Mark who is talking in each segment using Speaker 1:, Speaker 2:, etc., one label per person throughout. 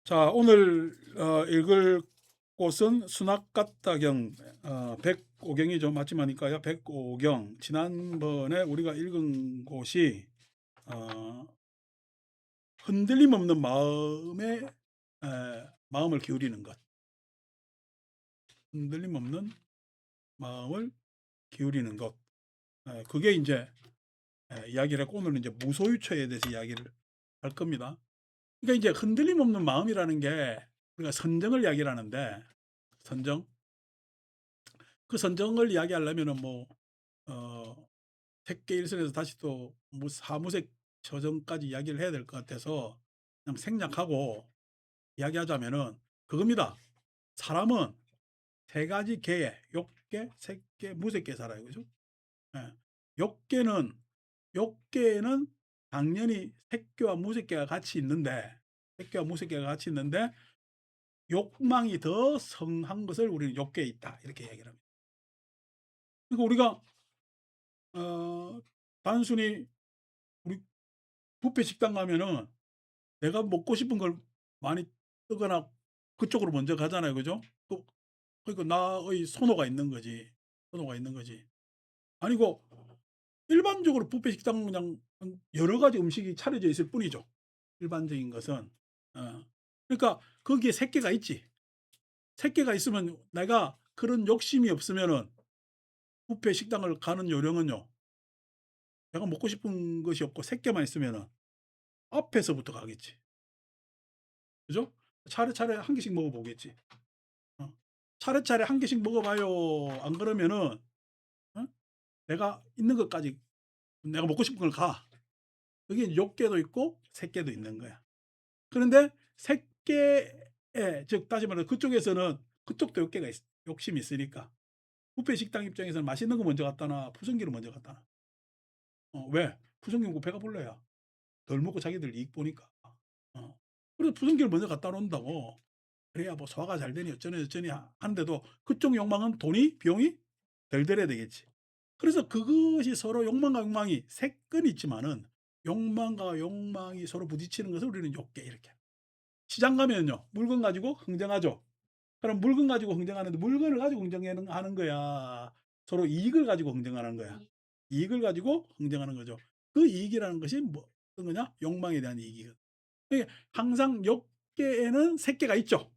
Speaker 1: 자, 오늘 읽을 곳은 순학같다경 105경이죠. 맞지만니까요. 105경. 지난번에 우리가 읽은 곳이 어, 흔들림 없는 마음을 기울이는 것. 흔들림 없는 마음을 기울이는 것. 그게 이제 이야기를 했고, 오늘은 이제 무소유처에 대해서 이야기를 할 겁니다. 그러니까 이제 흔들림 없는 마음이라는 게 우리가 선정을 이야기를 하는데, 선정. 그 선정을 이야기하려면은 택계일선에서 다시 또 사무색 처정까지 이야기를 해야 될 것 같아서 그냥 생략하고 이야기하자면은 그겁니다. 사람은 세 가지 계에 욕계, 색계, 무색계 살아요. 그죠? 예. 욕계는 욕계에는 당연히 색계와 무색계가 같이 있는데, 색계와 무색계가 같이 있는데 욕망이 더 성한 것을 우리는 욕계에 있다, 이렇게 얘기를 합니다. 그러니까 우리가 단순히 우리 뷔페 식당 가면은 내가 먹고 싶은 걸 많이 뜨거나 그쪽으로 먼저 가잖아요. 그죠? 또 그러니까 나의 선호가 있는 거지. 선호가 있는 거지. 아니고 일반적으로 뷔페 식당은 그냥 여러 가지 음식이 차려져 있을 뿐이죠. 일반적인 것은. 그러니까 거기에 새끼가 있지. 새끼가 있으면 내가 그런 욕심이 없으면은 뷔페 식당을 가는 요령은요. 내가 먹고 싶은 것이 없고 새끼만 있으면은 앞에서부터 가겠지. 그죠? 차례차례 한 개씩 먹어 보겠지. 어. 차례차례 한 개씩 먹어 봐요. 안 그러면은 어? 내가 있는 것까지 내가 먹고 싶은 걸 가. 그게 욕계도 있고 색계도 있는 거야. 그런데 색계에 즉 다시 말해서 그쪽에서는 그쪽도 욕계가 욕심이 있으니까 뷔페 식당 입장에서는 맛있는 거 먼저 갖다 놔. 푸성기를 먼저 갖다 놔. 왜? 푸성기 먹고 배가 불러야 덜 먹고 자기들 이익 보니까. 어. 그래서 푸성기를 먼저 갖다 놓는다고. 그래야 뭐 소화가 잘 되니 어쩌니 어쩌니 하는데도 그쪽 욕망은 돈이 비용이 덜 들여야 되겠지. 그래서 그것이 서로 욕망과 욕망이 세끈 있지만은 욕망과 욕망이 서로 부딪히는 것을 우리는 욕계 이렇게. 시장 가면요. 물건 가지고 흥정하죠. 그럼 물건 가지고 흥정하는데 물건을 가지고 흥정하는 거야. 서로 이익을 가지고 흥정하는 거야. 이익을 가지고 흥정하는 거죠. 그 이익이라는 것이 뭐 어떤 거냐? 욕망에 대한 이익이거든. 그러니까 항상 욕계에는 색계가 있죠.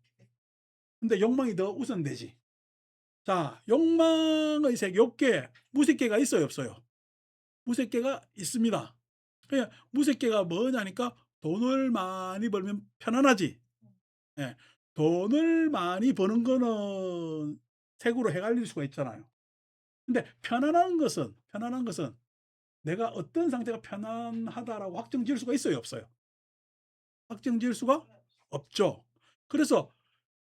Speaker 1: 근데 욕망이 더 우선되지. 자, 욕망의 색, 욕계, 무색계가 있어요, 없어요? 무색계가 있습니다. 그냥 무색계가 뭐냐니까 돈을 많이 벌면 편안하지. 예. 돈을 많이 버는 거는 색으로 헷갈릴 수가 있잖아요. 근데 편안한 것은 내가 어떤 상태가 편안하다라고 확정 지을 수가 있어요, 없어요? 확정 지을 수가 없죠. 그래서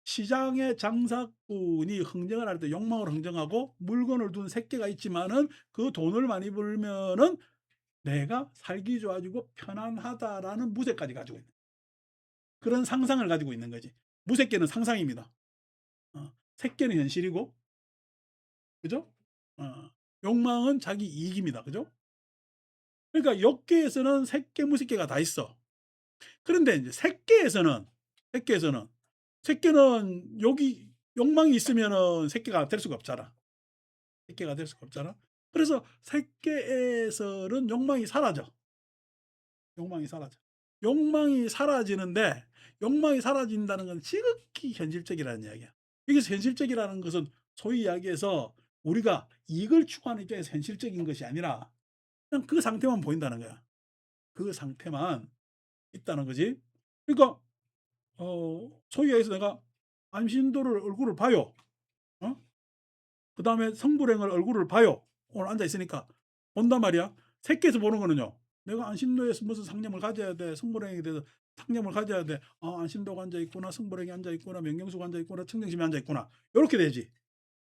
Speaker 1: 시장의 장사꾼이 흥정을 할 때 욕망으로 흥정하고 물건을 둔 새끼가 있지만은 그 돈을 많이 벌면은 내가 살기 좋아지고 편안하다라는 무색까지 가지고 있는 그런 상상을 가지고 있는 거지. 무색계는 상상입니다. 색계는 현실이고, 그죠? 어, 욕망은 자기 이익입니다. 그죠? 그러니까 욕계에서는 색계, 무색계가 다 있어. 그런데 이제 색계에서는 색계는 여기 욕망이 있으면은 색계가 될 수가 없잖아. 새끼가 될 수가 없잖아. 그래서 새끼에서는 욕망이 사라져. 욕망이 사라져. 욕망이 사라지는데 욕망이 사라진다는 건 지극히 현실적이라는 이야기야. 여기서 현실적이라는 것은 소위 이야기해서 우리가 이익을 추구하는 입장에서 현실적인 것이 아니라 그냥 그 상태만 보인다는 거야. 그 상태만 있다는 거지. 그러니까 소위 얘기해서 내가 안신도를 얼굴을 봐요. 어? 그다음에 성불행을 얼굴을 봐요. 오늘 앉아 있으니까 본단 말이야. 새끼에서 보는 거는요. 내가 안심도에서 무슨 상념을 가져야 돼. 성불행에 대해서 상념을 가져야 돼. 아, 안심도가 앉아 있구나. 성불행이 앉아 있구나. 명경수가 앉아 있구나. 청정심이 앉아 있구나. 이렇게 되지.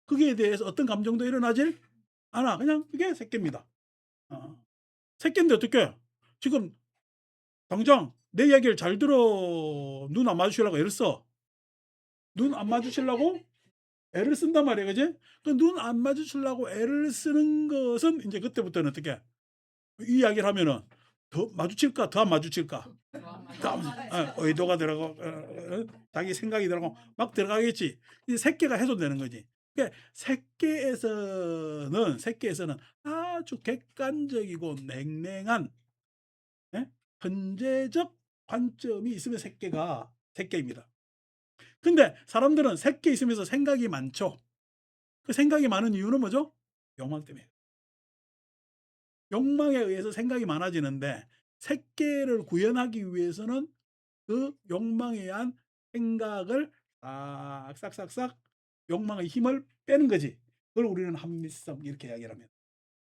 Speaker 1: 거기에 대해서 어떤 감정도 일어나질 않아. 그냥 그게 새끼입니다. 어. 새끼인데 어떻게? 지금 당장 내 이야기를 잘 들어. 눈 안 마주치려고 애를 써. 눈 안 마주치려고 애를 쓴단 말이야. 그지? 그 눈 안 마주치려고 애를 쓰는 것은 이제 그때부터는 어떻게 이 이야기를 하면은 더 마주칠까 더 안 마주칠까? 더 안 의도가 들어가고 자기 생각이 들어가고 막 들어가겠지. 이 색계가 훼손되는 거지. 그러니까 색계에서는 아주 객관적이고 냉랭한, 예? 현재적 관점이 있으면 색계입니다. 근데 사람들은 색계 있으면서 생각이 많죠. 그 생각이 많은 이유는 뭐죠? 욕망 때문에. 욕망에 의해서 생각이 많아지는데 색계를 구현하기 위해서는 그 욕망에 의한 생각을 싹싹싹싹 욕망의 힘을 빼는 거지. 그걸 우리는 합리성 이렇게 이야기를 합니다.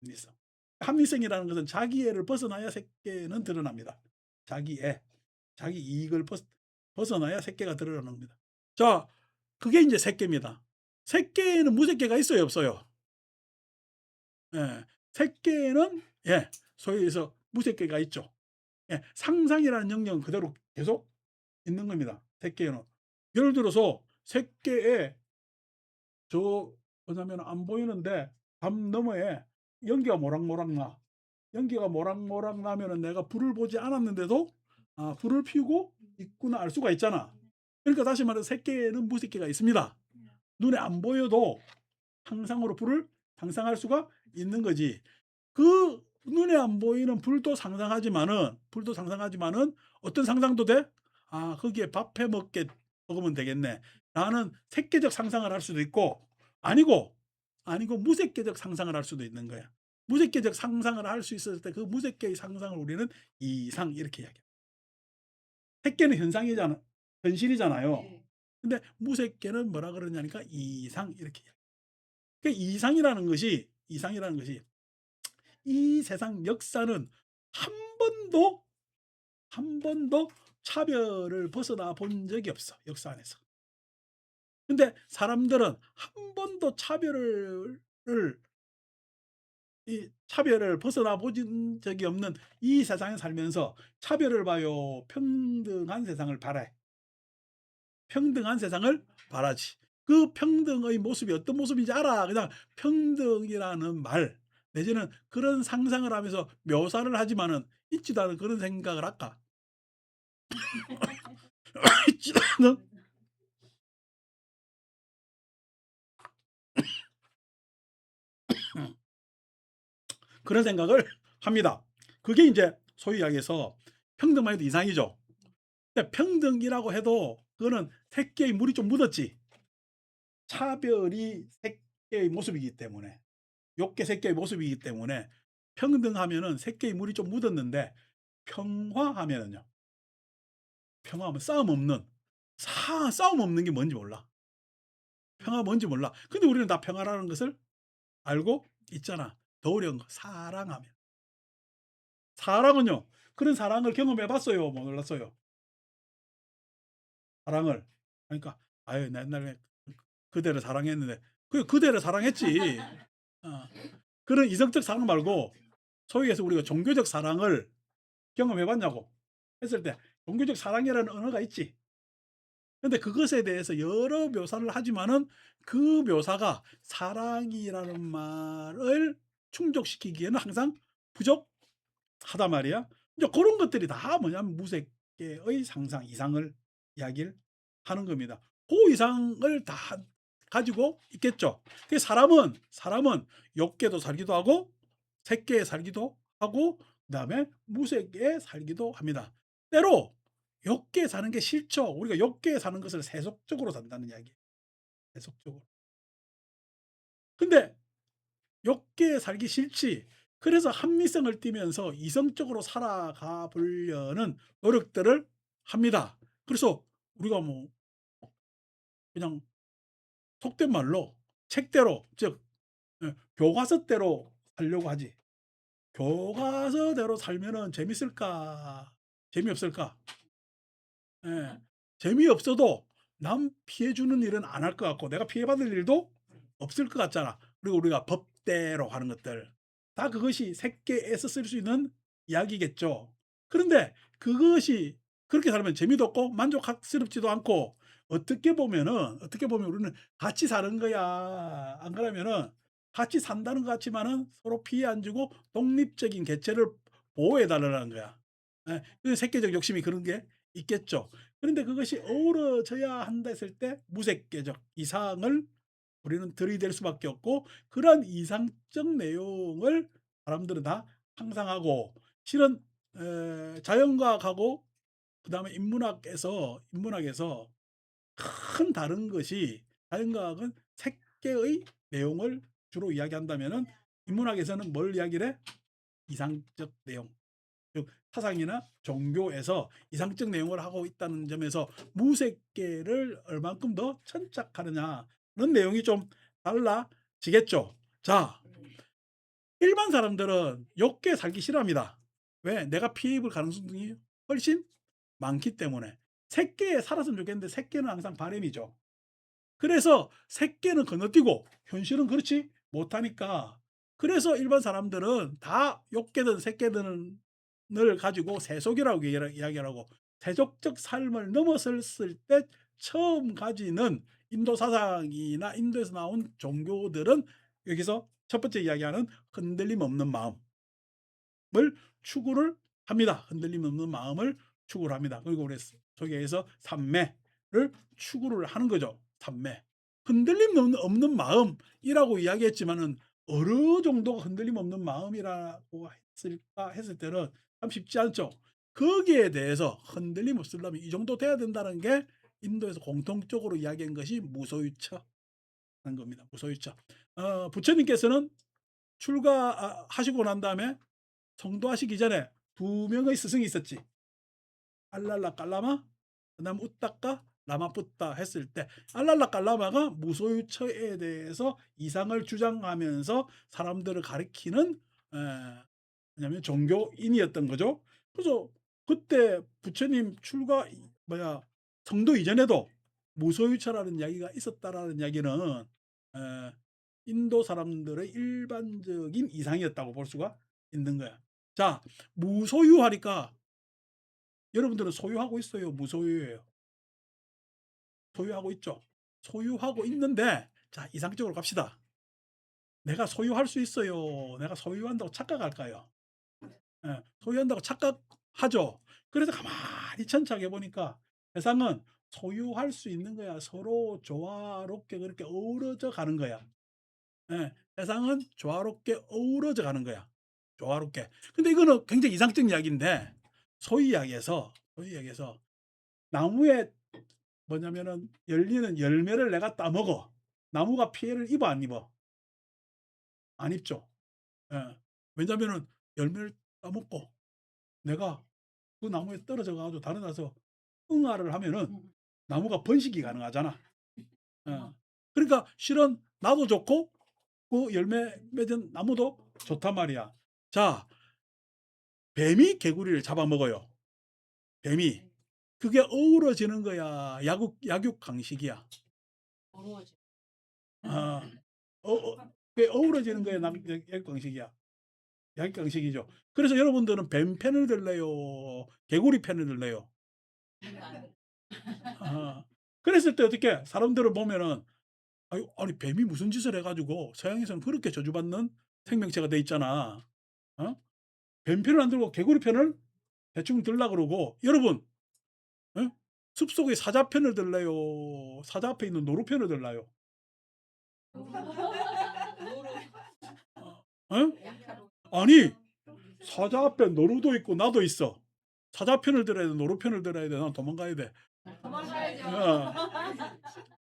Speaker 1: 합리성. 합리성이라는 것은 자기애를 벗어나야 색계는 드러납니다. 자기애, 자기 이익을 벗어나야 색계가 드러납니다. 자, 그게 이제 색계입니다. 색계에는 무색계가 있어요, 없어요? 예. 색계에는, 예, 소위 해서 무색계가 있죠. 예, 상상이라는 영역은 그대로 계속 있는 겁니다. 색계에는. 예를 들어서 색계에 저 뭐냐면 안 보이는데 담 너머에 연기가 모락모락 나. 연기가 모락모락 나면은 내가 불을 보지 않았는데도 불을 피우고 있구나 알 수가 있잖아. 그러니까 다시 말해서 색계에는 무색계가 있습니다. 눈에 안 보여도 상상으로 불을 상상할 수가 있는 거지. 그 눈에 안 보이는 불도 상상하지만은 어떤 상상도 돼? '아 거기에 밥 해 먹으면 되겠네.' 라는 색계적 상상을 할 수도 있고, 아니고, 무색계적 상상을 할 수도 있는 거야. 무색계적 상상을 할 수 있었을 때 그 무색계의 상상을 우리는 이상 이렇게 이야기해요. 색계는 현실이잖아요.
Speaker 2: 네.
Speaker 1: 근데 무색계는 뭐라 그러냐니까 이상 이렇게 이야기해요. 그 이상이라는 것이 이 세상 역사는 한 번도 한 번도 차별을 벗어나 본 적이 없어, 역사 안에서. 근데 사람들은 한 번도 차별을 벗어나 본 적이 없는 이 세상에 살면서 차별을 봐요. 평등한 세상을 바래. 평등한 세상을 바라지. 그 평등의 모습이 어떤 모습인지 알아. 그냥 평등이라는 말 내지는 그런 상상을 하면서 묘사를 하지만은 있지도 않은 그런 생각을 할까? 있지도 않은 그런 생각을 합니다. 그게 인제 소위 이야기해서 평등만 해도 이상이죠. 근데 평등이라고 해도 그거는 새끼의 물이 좀 묻었지. 차별이 새끼의 모습이기 때문에, 욕계 새끼의 모습이기 때문에 평등하면은 새끼의 물이 좀 묻었는데, 평화하면은요. 평화하면 싸움 없는 게 뭔지 몰라. 평화 뭔지 몰라. 근데 우리는 다 평화라는 것을 알고 있잖아. 더 어려운 거 사랑하면. 사랑은요. 그런 사랑을 경험해 봤어요? 뭐 몰랐어요? 사랑을. 그러니까 "아유 나 옛날에 그대를 사랑했는데." 그대를 사랑했지. 어. 그런 이성적 사랑 말고 소위 해서 우리가 종교적 사랑을 경험해 봤냐고 했을 때, 종교적 사랑이라는 언어가 있지. 근데 그것에 대해서 여러 묘사를 하지만은 그 묘사가 사랑이라는 말을 충족시키기에는 항상 부족하단 말이야. 이제 고런 것들이 다 뭐냐면 무색계의 상상, 이상을 이야기를 하는 겁니다. 고 이상을 다 가지고 있겠죠. 그 사람은 욕계도 살기도 하고 색계에 살기도 하고 그다음에 무색계에 살기도 합니다. 때로 욕계에 사는 게 싫죠. 우리가 욕계에 사는 것을 세속적으로 산다는 이야기예요. 세속적으로. 근데 욕계에 살기 싫지. 그래서 합리성을 띠면서 이성적으로 살아가 보려는 노력들을 합니다. 그래서 우리가 뭐 그냥 속된 말로 책대로, 즉 교과서대로 살려고 하지. 교과서대로 살면은 재밌을까? 재미없을까? 예. 재미없어도 남 피해 주는 일은 안 할 것 같고 내가 피해받을 일도 없을 것 같잖아. 그리고 우리가 법대로 하는 것들 다 그것이 색계에서 쓸 수 있는 이야기겠죠. 그런데 그것이 그렇게 살면 재미도 없고 만족스럽지도 않고, 어떻게 보면 우리는 같이 사는 거야. 안 그러면은 같이 산다는 것 같지만은 서로 피해 안 주고 독립적인 개체를 보호해 달라는 거야. 예. 그 새끼적 욕심이 그런 게 있겠죠. 그런데 그것이 어우러져야 한다 했을 때 무색계적 이상을 우리는 들이댈 수밖에 없고, 그런 이상적 내용을 사람들은 다 상상하고, 실은 자연과학하고 그다음에 인문학에서 큰 다른 것이, 자연과학은 색계의 내용을 주로 이야기한다면은 인문학에서는 뭘 이야기를 해? 이상적 내용. 즉 사상이나 종교에서 이상적 내용을 하고 있다는 점에서 무색계를 얼만큼 더 천착하느냐는 내용이 좀 달라지겠죠. 자, 일반 사람들은 욕게 살기 싫어합니다. 왜? 내가 피해 입을 가능성이 훨씬 많기 때문에. 색계에 살았으면 좋겠는데 색계는 항상 바람이죠. 그래서 색계는 건너뛰고 현실은 그렇지 못하니까, 그래서 일반 사람들은 다 욕계든 색계든 을 가지고 세속이라고 이야기를 하고, 세속적 삶을 넘어섰을 때 처음 가지는 인도 사상이나 인도에서 나온 종교들은, 여기서 첫 번째 이야기하는 흔들림 없는 마음을 추구를 합니다. 흔들림 없는 마음을 추구를 합니다. 그리고 우리 소개해서 삼매를 추구를 하는 거죠. 삼매. 흔들림 없는 마음이라고 이야기했지만은 어느 정도가 흔들림 없는 마음이라고 했을까 했을 때는 참 쉽지 않죠. 거기에 대해서 흔들림 없으려면 이 정도 돼야 된다는 게 인도에서 공통적으로 이야기한 것이 무소유처라는 겁니다. 무소유처. 부처님께서는 출가하시고 난 다음에 성도하시기 전에 두 명의 스승이 있었지. 알랄라 깔라마, 그다음 우따까 라마푸타 했을 때, 알랄라 깔라마가 무소유처에 대해서 이상을 주장하면서 사람들을 가리키는 왜냐면 종교인이었던 거죠. 그래서 그때 부처님 출가 성도 이전에도 무소유처라는 이야기가 있었다라는 이야기는 인도 사람들의 일반적인 이상이었다고 볼 수가 있는 거야. 자, 무소유하니까 여러분들은 소유하고 있어요? 무소유예요? 소유하고 있죠. 소유하고 있는데, 자, 이상적으로 갑시다. 내가 소유할 수 있어요? 내가 소유한다고 착각할까요? 예, 소유한다고 착각하죠. 그래서 가만히 천착해 보니까 세상은 소유할 수 있는 거야. 서로 조화롭게 그렇게 어우러져 가는 거야. 예, 세상은 조화롭게 어우러져 가는 거야. 조화롭게. 근데 이거는 굉장히 이상적인 이야기인데, 소위 이야기해서 나무에 뭐냐면은 열리는 열매를 내가 따먹어. 나무가 피해를 입어 안 입어? 안 입죠. 예. 왜냐면은 열매를 따먹고 내가 그 나무에 떨어져 가지고 다른 데서 응아를 하면은 나무가 번식이 가능하잖아. 그러니까 실은 나도 좋고 그 열매 맺은 나무도 좋단 말이야. 자, 뱀이 개구리를 잡아먹어요. 뱀이. 그게 어우러지는 거야? 약육강식이야?
Speaker 2: 어려워지.
Speaker 1: 아. 그게 어우러지는 거야? 약육강식이야? 약육강식이죠. 그래서 여러분들은 뱀 편을 들래요? 개구리 편을 들래요? 아. 그랬을 때 어떻게 사람들을 보면은 아니 뱀이 무슨 짓을 해 가지고 서양에서는 그렇게 저주받는 생명체가 돼 있잖아. 어? 뱀 편을 안 들고 개구리 편을 대충 들라 그러고, 여러분 어? 숲속의 사자 편을 들래요? 사자 앞에 있는 노루 편을 들라요? 어? 아니, 사자 앞에 노루도 있고 나도 있어. 사자 편을 들어야 돼? 노루 편을 들어야 돼? 난 도망가야 돼.
Speaker 2: 도망가야죠.
Speaker 1: 어.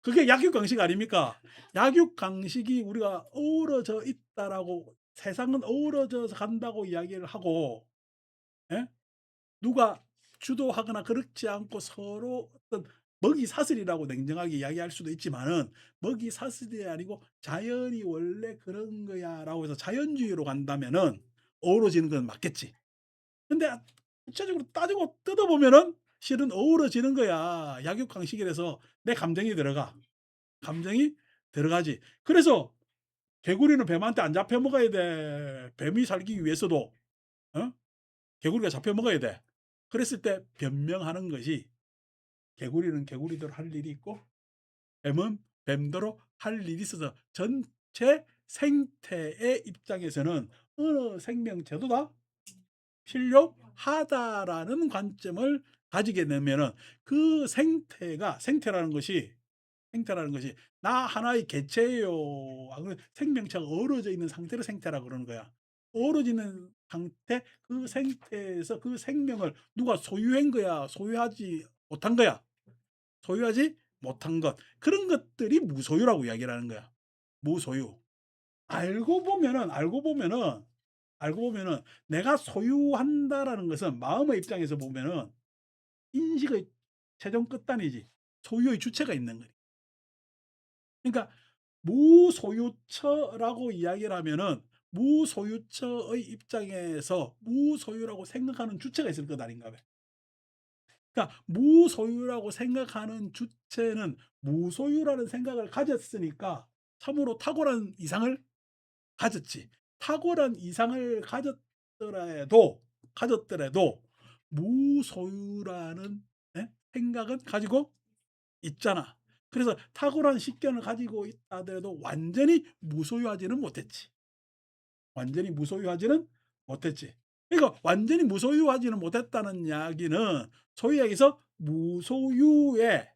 Speaker 1: 그게 약육강식 아닙니까? 약육강식이 우리가 어우러져 있다라고, 세상은 어우러져서 간다고 이야기를 하고, 예? 누가 주도하거나 그렇지 않고 서로 어떤 먹이사슬이라고 냉정하게 이야기할 수도 있지만은, 먹이사슬이 아니고 자연이 원래 그런 거야라고 해서 자연주의로 간다면은 어우러지는 건 맞겠지. 근데 구체적으로 따지고 뜯어보면은 실은 어우러지는 거야. 약육강식이라서 내 감정이 들어가. 감정이 들어가지. 그래서 개구리는 뱀한테 안 잡혀 먹어야 돼. 뱀이 살기 위해서도 어? 개구리가 잡혀 먹어야 돼. 그랬을 때 변명하는 것이, 개구리는 개구리대로 할 일이 있고 뱀은 뱀대로 할 일이 있어서, 전체 생태의 입장에서는 어느 생명체도 다 필요하다라는 관점을 가지게 되면은 그 생태라는 것이 나 하나의 개체예요. 생명체가 어우러져 있는 상태를 생태라고 그러는 거야. 어우러져 있는 상태, 그 생태에서 그 생명을 누가 소유한 거야? 소유하지 못한 거야? 소유하지 못한 것. 그런 것들이 무소유라고 이야기를 하는 거야. 무소유. 알고 보면은 내가 소유한다라는 것은 마음의 입장에서 보면은 인식의 최종 끝단이지. 소유의 주체가 있는 거야. 그러니까 무소유처라고 이야기를 하면은 무소유처의 입장에서 무소유라고 생각하는 주체가 있을 것 아닌가 봐. 그러니까 무소유라고 생각하는 주체는 무소유라는 생각을 가졌으니까 참으로 탁월한 이상을 가졌지. 탁월한 이상을 가졌더라도 무소유라는 생각은 가지고 있잖아. 그래서 탁월한 식견을 가지고 있다 하더라도 완전히 무소유하지는 못했지. 완전히 무소유하지는 못했지. 그러니까 완전히 무소유하지는 못했다는 이야기는 소위 얘기해서 무소유에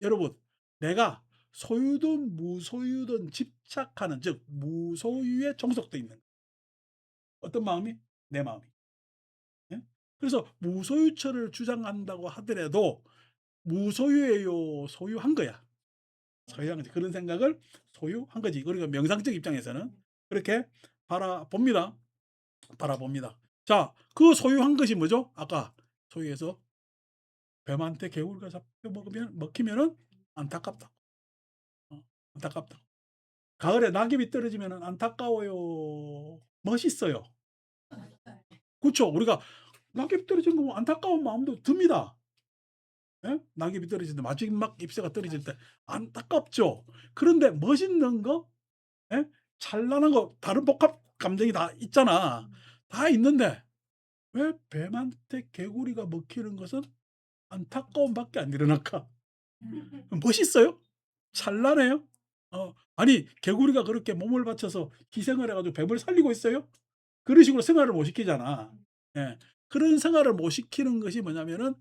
Speaker 1: 여러분 내가 소유든 무소유든 집착하는 즉 무소유에 종속돼 있는 어떤 마음이? 내 마음이. 예? 그래서 무소유처를 주장한다고 하더라도 무소유예요. 소유한 거야. 소유한 거지. 그런 생각을 소유한 거지. 그러니까 명상적 입장에서는 그렇게 바라봅니다. 자, 그 소유한 것이 뭐죠? 아까 소유해서 뱀한테 개울가 잡혀 먹히면은 안타깝다. 안타깝다. 가을에 낙엽이 떨어지면 안타까워요. 멋있어요. 그렇죠. 우리가 낙엽 떨어진 거 안타까운 마음도 듭니다. 예? 낙엽이 떨어질 때 마지막 잎새가 떨어질 때 안타깝죠. 그런데 멋있는 거, 예? 찬란한 거, 다른 복합 감정이 다 있잖아. 다 있는데 왜 뱀한테 개구리가 먹히는 것은 안타까움밖에 안 일어날까? 멋있어요? 찬란해요? 아니 개구리가 그렇게 몸을 바쳐서 희생을 해가지고 뱀을 살리고 있어요? 그런 식으로 생활을 못 시키잖아. 예. 그런 생활을 못 시키는 것이 뭐냐면은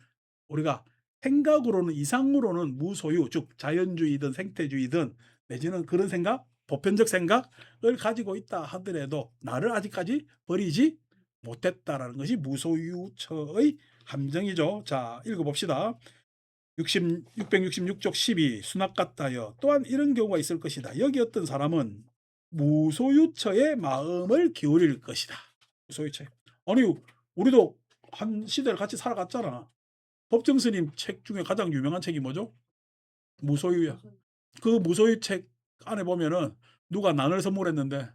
Speaker 1: 우리가 생각으로는 이상으로는 무소유 즉 자연주의든 생태주의든 내지는 그런 생각 보편적 생각을 가지고 있다 하더라도 나를 아직까지 버리지 못했다라는 것이 무소유처의 함정이죠. 자 읽어봅시다. 666쪽 12 수납 같다여 또한 이런 경우가 있을 것이다. 여기 어떤 사람은 무소유처의 마음을 기울일 것이다. 무소유처. 아니 우리도 한 시대를 같이 살아갔잖아. 법정 스님 책 중에 가장 유명한 책이 뭐죠? 무소유야. 그 무소유 책 안에 보면은 누가 난을 선물했는데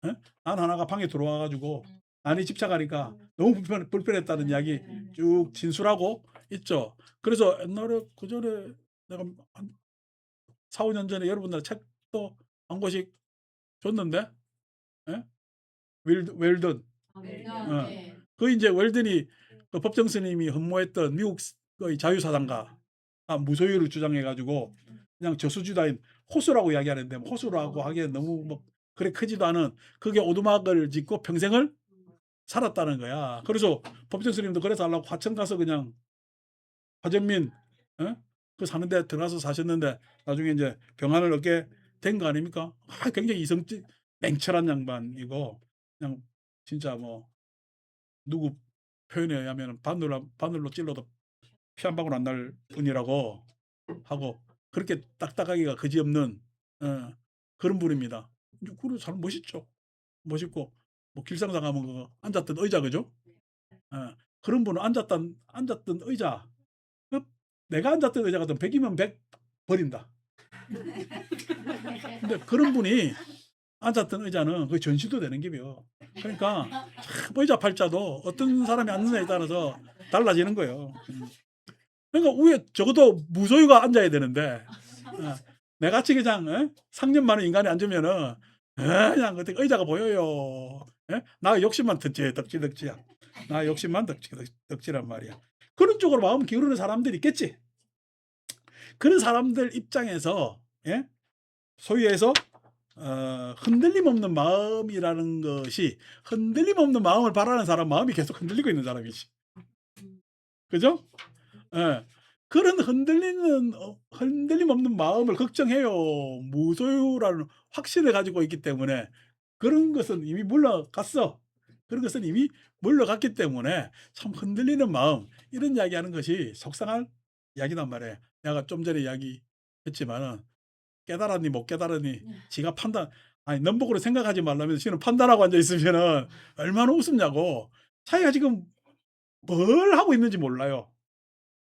Speaker 1: 난 하나가 방에 들어와 가지고 난이 집착하니까 너무 불편했다는 이야기 쭉 진술하고 있죠. 그래서 옛날에 그전에 내가 한 4-5년 전에 여러분들 책도 한 권씩 줬는데 예? 웰던
Speaker 2: 네.
Speaker 1: 그 이제 웰든이 그 법정 스님이 흠모했던 미국의 자유사상가 무소유를 주장해 가지고 그냥 저수지다인 호수라고 이야기하는데 뭐 호수라고 하기엔 너무 뭐 그래 크지도 않은 그게 오두막을 짓고 평생을 살았다는 거야. 그래서 법정 스님도 그래서 하려고 화천 가서 그냥 화전민 그 사는 데 들어가서 사셨는데 나중에 이제 병안을 얻게 된 거 아닙니까? 굉장히 냉철한 양반이고 그냥 진짜 뭐 누구 표현에 의하면 바늘로 찔러도 피 한 방울 안 날 뿐이라고 하고 그렇게 딱딱하기가 그지없는 그런 분입니다. 그리고 참 멋있죠. 멋있고 뭐 길상사 가면 그 앉았던 의자 그죠? 그런 분은 앉았던 의자 내가 앉았던 의자 같은 100이면 100 버린다. 근데 그런 분이 앉았던 의자는 거의 전시도 되는 기며 그러니까 참 의자 팔자도 어떤 사람이 앉느냐에 따라서 달라지는 거예요. 그러니까 위에 적어도 무소유가 앉아야 되는데 내같이 그냥 상념 많은 인간이 앉으면은 그냥 어떻게 의자가 보여요. 나 욕심만 덕지덕지야. 나 욕심만 덕지란 말이야. 그런 쪽으로 마음 기울이는 사람들이 있겠지. 그런 사람들 입장에서 소위해서 흔들림 없는 마음이라는 것이 흔들림 없는 마음을 바라는 사람 마음이 계속 흔들리고 있는 사람이지.
Speaker 2: 음.
Speaker 1: 그죠? 예. 그런 흔들림 없는 마음을 걱정해요. 무소유라는 확신을 가지고 있기 때문에 그런 것은 이미 물러갔어. 그런 것은 이미 물러갔기 때문에 참 흔들리는 마음 이런 이야기하는 것이 속상한 이야기단 말이에요. 내가 좀 전에 이야기했지만은 깨달았니 못 깨달았니
Speaker 2: 네.
Speaker 1: 지가 판단 아니 넘버으로 생각하지 말라면서 지는 판단하고 앉아 있으면은 얼마나 우습냐고. 자기가 지금 뭘 하고 있는지 몰라요.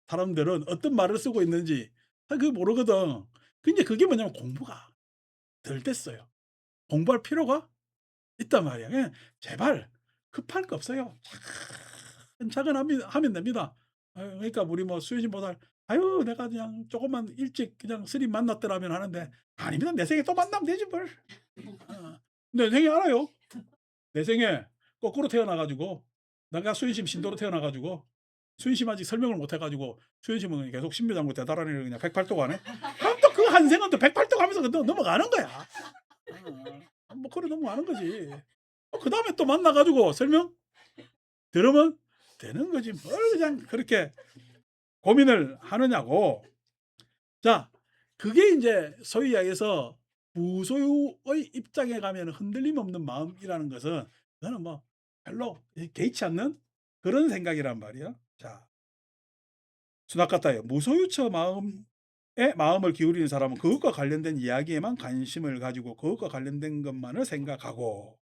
Speaker 1: 사람들은 어떤 말을 쓰고 있는지 그거 모르거든. 근데 그게 뭐냐면 공부가 덜 됐어요. 공부할 필요가 있단 말이야. 그냥 제발 급할 거 없어요. 차근차근 하면 됩니다. 그러니까 우리 뭐 수요신보살 "아유 내가 그냥 조금만 일찍 그냥 스님 만났더라면." 하는데 아닙니다. 내 생에 또 만나면 되지 뭘. 어. 내 생에 알아요. 내 생에 거꾸로 태어나 가지고 내가 수인심 신도로 태어나 가지고 수인심 아직 설명을 못 해 가지고 수인심은 계속 신묘장구 대다라니를 그냥 108도 가네. 그럼 또 그 한 생은 또 108도 가면서 넘어가는 거야. 뭐 그래 넘어가는 거지. 그다음에 또 만나 가지고 설명 들으면 되는 거지. 뭘 그냥 그렇게 고민을 하느냐고. 자, 그게 인제 소위 이야기해서 무소유의 입장에 가면 흔들림 없는 마음이라는 것은 저는 뭐 별로 개의치 않는 그런 생각이란 말이야. 자, 스나카타요. 무소유처 마음을 기울이는 사람은 그것과 관련된 이야기에만 관심을 가지고 그것과 관련된 것만을 생각하고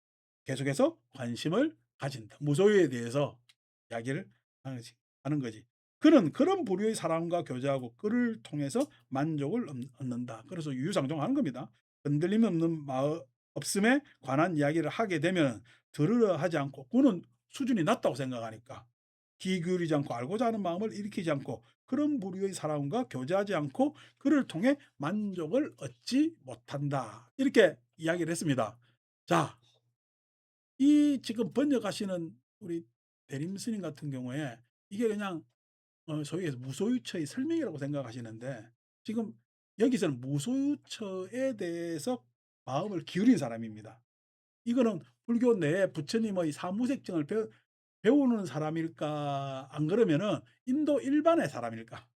Speaker 1: 계속해서 관심을 가진다. 무소유에 대해서 이야기를 하는 거지. 그는 그런 부류의 사람과 교제하고 그를 통해서 만족을 얻는다. 그래서 유유상종하는 겁니다. 흔들림 없는 마음 없음에 관한 이야기를 하게 되면 들으려 하지 않고 그는 수준이 낮다고 생각하니까 귀 기울이지 않고 알고자 하는 마음을 일으키지 않고 그런 부류의 사람과 교제하지 않고 그를 통해 만족을 얻지 못한다. 이렇게 이야기를 했습니다. 자, 이 지금 번역하시는 우리 대림 스님 같은 경우에 이게 그냥 소위 해서 무소유처의 설명이라고 생각하시는데 지금 여기서는 무소유처에 대해서 마음을 기울인 사람입니다. 이거는 불교 내에 부처님의 사무색증을 배우는 사람일까? 안 그러면은 인도 일반의 사람일까?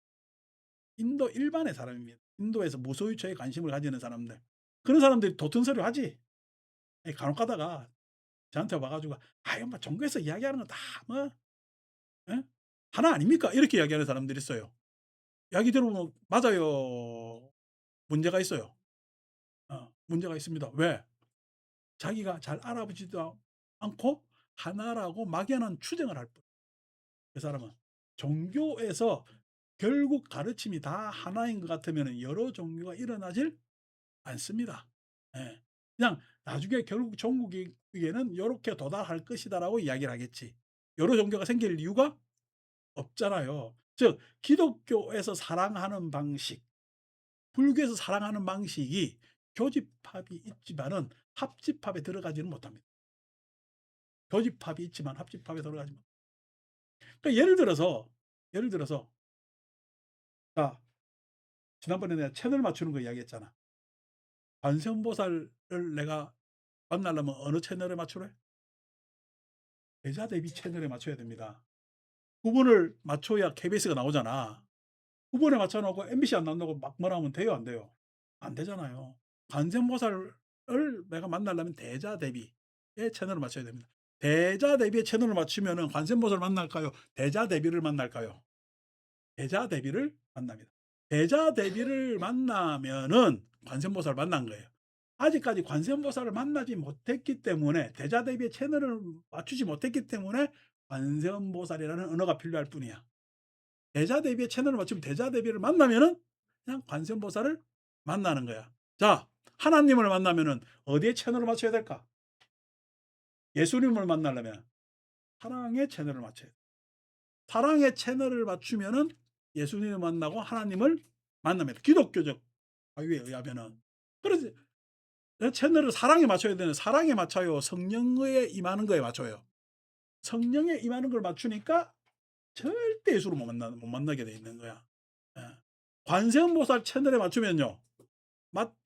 Speaker 1: 인도 일반의 사람입니다. 인도에서 무소유처에 관심을 가지는 사람들. 그런 사람들이 도튼 소리 하지. 간혹 가다가 저한테 와 가지고 "아유 뭐 종교에서 이야기하는 건 다 뭐 예? 하나 아닙니까?" 이렇게 이야기하는 사람들이 있어요. 이야기 들어보면 맞아요. 문제가 있어요. 문제가 있습니다. 왜? 자기가 잘 알아보지도 않고 하나라고 막연한 추정을 할 뿐. 그 사람은 종교에서 결국 가르침이 다 하나인 것 같으면 여러 종교가 일어나질 않습니다. 예. 그냥 나중에 결국 종국에는 요렇게 도달할 것이다라고 이야기를 하겠지. 여러 종교가 생길 이유가 없잖아요. 즉 기독교에서 사랑하는 방식, 불교에서 사랑하는 방식이 교집합이 있지만은 합집합에 들어가지는 못합니다. 교집합이 있지만 합집합에 들어가지 못. 그러니까 예를 들어서 자, 지난번에 내가 채널 맞추는 거 이야기했잖아. 관세음보살을 내가 만나려면 어느 채널에 맞추래? 대자대비 채널에 맞춰야 됩니다. 9번을 맞춰야 KBS가 나오잖아. 9번에 맞춰 놓고 MBC 안 나온다고 막 뭐라 하면 돼요, 안 돼요? 안 되잖아요. 관세음보살을 내가 만나려면 대자대비의 채널을 맞춰야 됩니다. 대자대비의 채널을 맞추면은 관세음보살을 만날까요? 대자대비를 만날까요? 대자대비를 만납니다. 대자대비를 만나면은 관세음보살을 만난 거예요. 아직까지 관세음보살을 만나지 못했기 때문에 대자대비의 채널을 맞추지 못했기 때문에 관세음보살이라는 언어가 필요할 뿐이야. 대자대비의 채널을 맞추면 대자대비를 만나면은 그냥 관세음보살을 만나는 거야. 자, 하나님을 만나면은 어디에 채널을 맞춰야 될까? 예수님을 만나려면 사랑의 채널을 맞춰야 돼. 사랑의 채널을 맞추면은 예수님을 만나고 하나님을 만납니다. 기독교적 과유에 의하면은. 그래서 채널을 사랑에 맞춰야 되는 사랑에 맞춰요. 성령에 임하는 거에 맞춰요. 성령에 임하는 걸 맞추니까 절대 예수를 못 만나게 돼 있는 거야. 예. 관세음보살 채널에 맞추면요.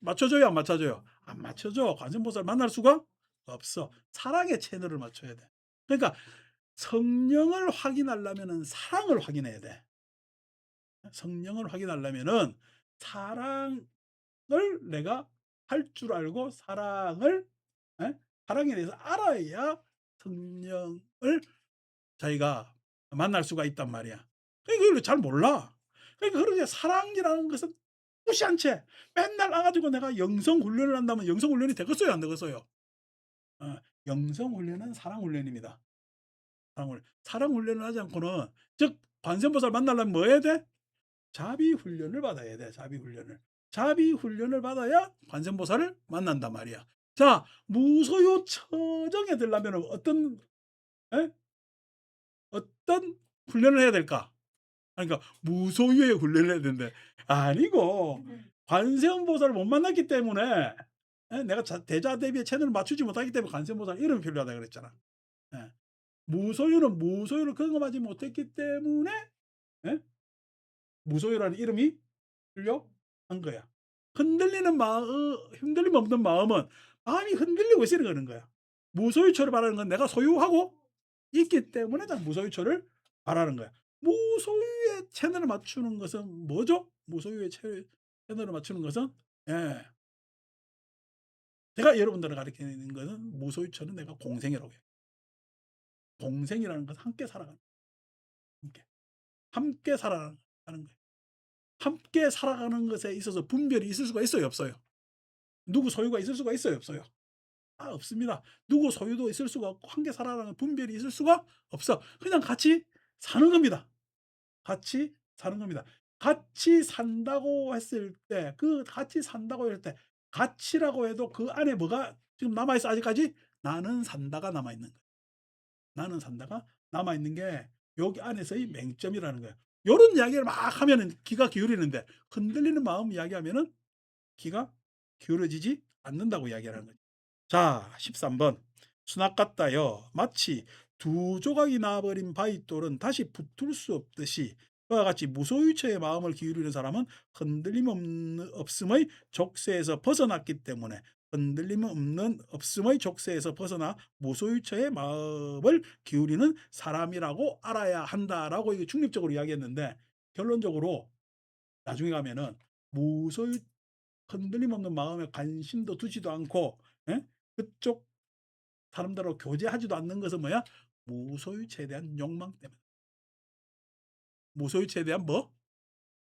Speaker 1: 맞춰줘요, 안 맞춰줘요? 안 맞춰져. 관세음보살을 만날 수가 없어. 사랑의 채널을 맞춰야 돼. 그러니까 성령을 확인하려면은 사랑을 확인해야 돼. 성령을 확인하려면은 사랑을 내가 할 줄 알고 사랑을 예? 사랑에 대해서 알아야 성령을 자기가 만날 수가 있단 말이야. 그러니까 그걸 잘 몰라. 그러니까 그러게 사랑이라는 것은 무시한 채 맨날 와 가지고 내가 영성 훈련을 한다면 영성 훈련이 되겠어요, 안 되겠어요? 어, 영성 훈련은 사랑 훈련입니다. 사랑 훈련을 하지 않고는, 즉 관세음보살 만나려면 뭐 해야 돼? 자비 훈련을 받아야 돼. 자비 훈련을. 자비 훈련을 받아야 관세음보살을 만난단 말이야. 자, 무소유 처정에 들려면 에? 어떤 훈련을 해야 될까? 그러니까 무소유의 훈련을 해야 되는데 아니고, 관세음보살을 못 만났기 때문에 내가 대자 대비의 채널을 맞추지 못하기 때문에 관세음보살 이름이 필요하다 그랬잖아. 예. 무소유는 무소유를 경험하지 못했기 때문에 예? 무소유라는 이름이 필요한 거야. 흔들림 없는 마음은 마음이 흔들리고 있으니 그런 거야. 무소유처를 바라는 건 내가 소유하고 있기 때문에 난 무소유처를 바라는 거야. 무소유의 채널을 맞추는 것은 뭐죠? 무소유의 채널을 맞추는 것은 예. 제가 여러분들을 가르치는 것은 무소유처는 내가 공생이라고 해요. 공생이라는 것은 함께 살아가는 함께. 함께 살아가는 거예요. 함께 살아가는 것에 있어서 분별이 있을 수가 있어요, 없어요? 누구 소유가 있을 수가 있어요, 없어요? 없습니다. 누구 소유도 있을 수가 없고 함께 살아가는 분별이 있을 수가 없어. 그냥 같이 사는 겁니다. 같이 사는 겁니다. 같이 산다고 했을 때, 그 같이 산다고 했을 때 가치라고 해도 그 안에 뭐가 지금 남아 있어 아직까지? 나는 산다가 남아 있는 거예요. 나는 산다가 남아 있는 게 여기 안에서의 맹점이라는 거예요. 요런 이야기를 막 하면은 귀가 기울이는데, 흔들리는 마음 이야기하면은 귀가 기울어지지 않는다고 이야기를 하는 거죠. 자, 13번. 수낙 같다여 마치 두 조각이 나버린 바위돌은 다시 붙을 수 없듯이, 그와 같이 무소유처의 마음을 기울이는 사람은 없음의 족쇄에서 벗어났기 때문에 흔들림 없음의 족쇄에서 벗어나 무소유처의 마음을 기울이는 사람이라고 알아야 한다라고 이게 중립적으로 이야기했는데, 결론적으로 나중에 가면은 무소유 흔들림 없는 마음에 관심도 두지도 않고 예? 그쪽 사람들하고 교제하지도 않는 것은 뭐야? 무소유체에 대한 욕망 때문에. 무소유체에 대한 뭐?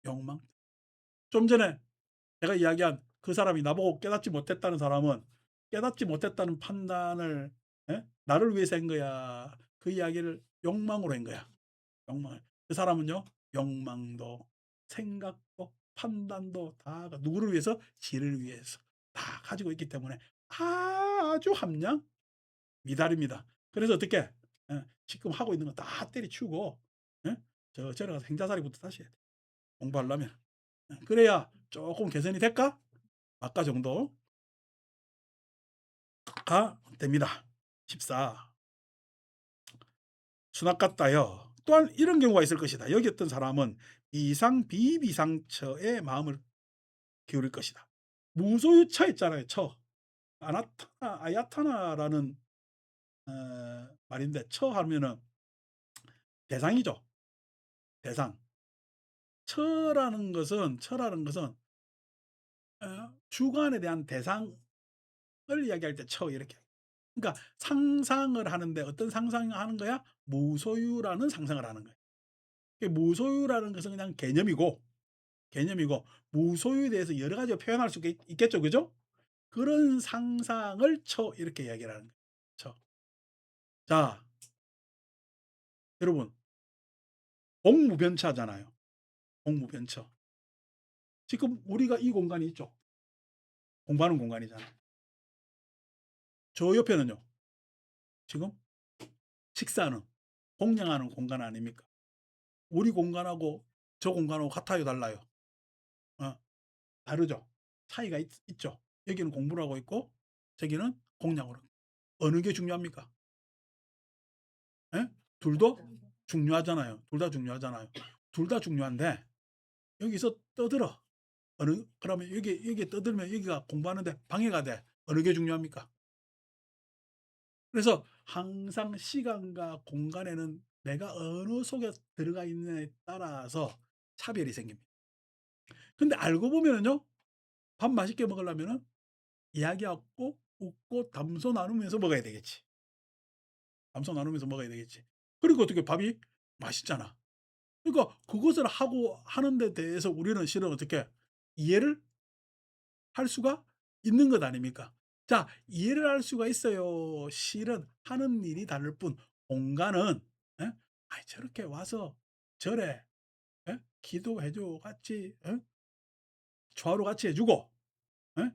Speaker 1: 욕망. 좀 전에 내가 이야기한 그 사람이 나보고 깨닫지 못했다는 사람은 깨닫지 못했다는 판단을 나를 위해서 한 거야, 그 이야기를 욕망으로 한 거야. 욕망을. 그 사람은요, 욕망도 생각도 판단도 다 누구를 위해서? 지를 위해서 다 가지고 있기 때문에 아주 함량 미달입니다. 그래서 어떻게 지금 하고 있는 거 다 때려치우고 절에 가서 행자살이부터 다시 해야 돼. 공부하려면. 그래야 조금 개선이 될까? 아까 정도가 됩니다. 14. 수낙 같다여 또한 이런 경우가 있을 것이다. 여기 어떤 사람은 비비상처의 마음을 기울일 것이다. 무소유처 있잖아요. 처. 아야타나라는 말인데, 처 하면은 대상이죠. 대상. 처라는 것은 주관에 대한 대상을 이야기할 때 처 이렇게. 그러니까 상상을 하는데 어떤 상상을 하는 거야? 무소유라는 상상을 하는 거야. 무소유라는 것은 그냥 개념이고 무소유에 대해서 여러 가지로 표현할 수 있겠죠. 그죠? 그런 상상을 처 이렇게 이야기를 하는 거예요. 처. 자, 여러분, 공무변처잖아요. 공무변처. 지금 우리가 이 공간이 있죠. 공부하는 공간이잖아요. 저 옆에는요. 지금 식사하는, 공양하는 공간 아닙니까? 우리 공간하고 저 공간하고 같아요, 달라요? 어, 다르죠. 차이가 있죠. 여기는 공부를 하고 있고 저기는 공양을 하고. 어느 게 중요합니까? 예? 둘도 중요하잖아요. 둘 다 중요하잖아요. 둘 다 중요한데 여기서 떠들어. 그러면 여기 떠들면 여기가 공부하는데 방해가 돼. 어느 게 중요합니까? 그래서 항상 시간과 공간에는 내가 어느 속에 들어가 있느냐에 따라서 차별이 생깁니다. 근데 알고 보면은요. 밥 맛있게 먹으려면은 이야기하고 웃고 담소 나누면서 먹어야 되겠지. 담소 나누면서 먹어야 되겠지. 그리고 어떻게 밥이 맛있잖아. 그러니까 그것을 하고 하는 데 대해서 우리는 실은 어떻게 이해를 할 수가 있는 것 아닙니까? 자, 이해를 할 수가 있어요. 실은 하는 일이 다를 뿐 공간은 예? '아이 저렇게 와서 절에 예? 기도해 줘 같이 예? 조화로 같이 해 주고 예?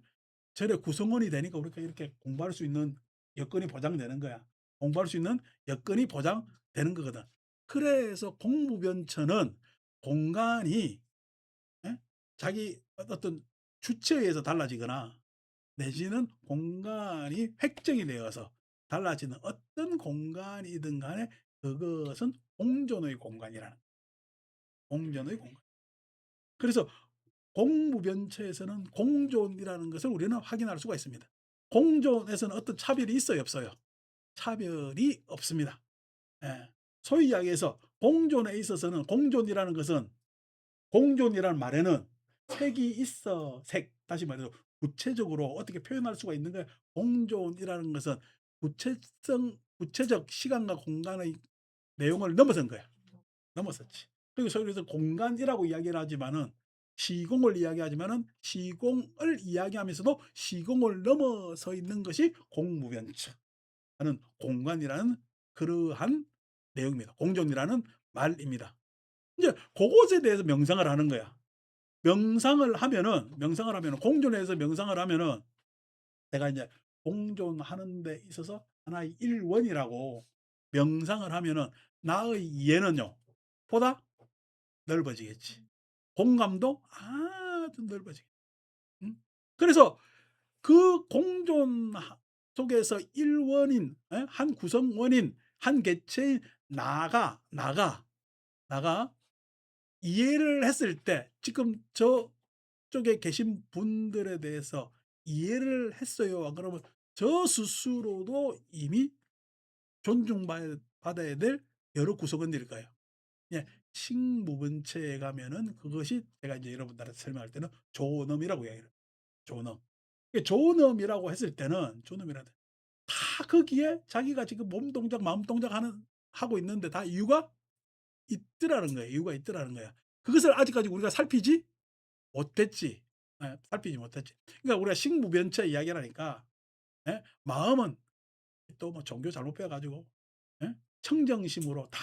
Speaker 1: 절의 구성원이 되니까 우리가 이렇게 공부할 수 있는 여건이 보장되는 거야. 공부할 수 있는 여건이 보장되는 거거든. 그래서 공부변천은 공간이 예? 자기 어떤 주체에 의해서 달라지거나 내지는 공간이 획정이 되어서 달라지는 어떤 공간이든 간에 그것은 공존의 공간이라는 공존의 공간. 그래서 공무변체에서는 공존이라는 것을 우리는 확인할 수가 있습니다. 공존에서는 어떤 차별이 있어요, 없어요? 차별이 없습니다. 예. 소위 이야기해서 공존에 있어서는 공존이라는 것은 공존이라는 말에는 색이 있어 색. 다시 말해서 구체적으로 어떻게 표현할 수가 있는 거야. 공존이라는 것은 구체적 시간과 공간의 내용을 넘어선 거야. 넘어섰지. 그리고 소위 그래서 공간이라고 이야기를 하지만은 시공을 이야기하지만은 시공을 이야기하면서도 시공을 넘어서 있는 것이 공무변처 하는 공간이라는 그러한 내용입니다. 공존이라는 말입니다. 이제 고것에 대해서 명상을 하는 거야. 명상을 하면은 공존에서 명상을 하면은 내가 인제 공존하는 데 있어서 하나의 일원이라고 명상을 하면은 나의 이해는요 보다 넓어지겠지. 공감도 아주 넓어지겠지. 음. 그래서 그 공존 속에서 일원인 예 한 구성원인 한 개체인 나가 이해를 했을 때 지금 저쪽에 계신 분들에 대해서 이해를 했어요. 안 그러면 저 스스로도 이미 받아야 될 여러 구성원들일 거예요. 예. 식무분체에 가면은 그것이 제가 이제 여러분들한테 설명할 때는 존엄이라고 이야기를 해요. 존엄. 존엄이라고 했을 때는 존엄이라는 다 거기에 자기가 지금 몸 동작, 마음 동작 하고 있는데 다 이유가 있더라는 거예요. 이유가 있더라는 거야. 그것을 아직까지 우리가 살피지 못했지. 예. 살피지 못했지. 그러니까 우리가 식무변체 이야기를 하니까 예 마음은 또 뭐 종교 잘못 배워 가지고 예 청정심으로 다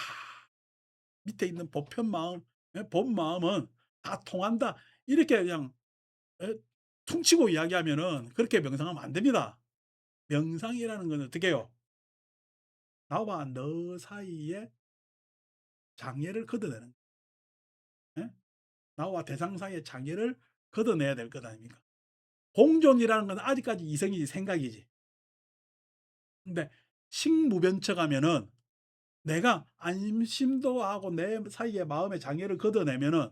Speaker 1: 밑에 있는 보편 마음 예 본 마음은 다 통한다. 이렇게 그냥 예 퉁치고 이야기하면은 그렇게 명상하면 안 됩니다. 명상이라는 건 어떻게 해요? 나와 너 사이에 장애를 걷어내는 예? 나와 대상 사이의 장애를 걷어내야 될 것 아닙니까? 공존이라는 건 아직까지 이성이지 생각이지. 근데 식무변처 가면은 내가 안심도 하고 내 사이에 마음의 장애를 걷어내면은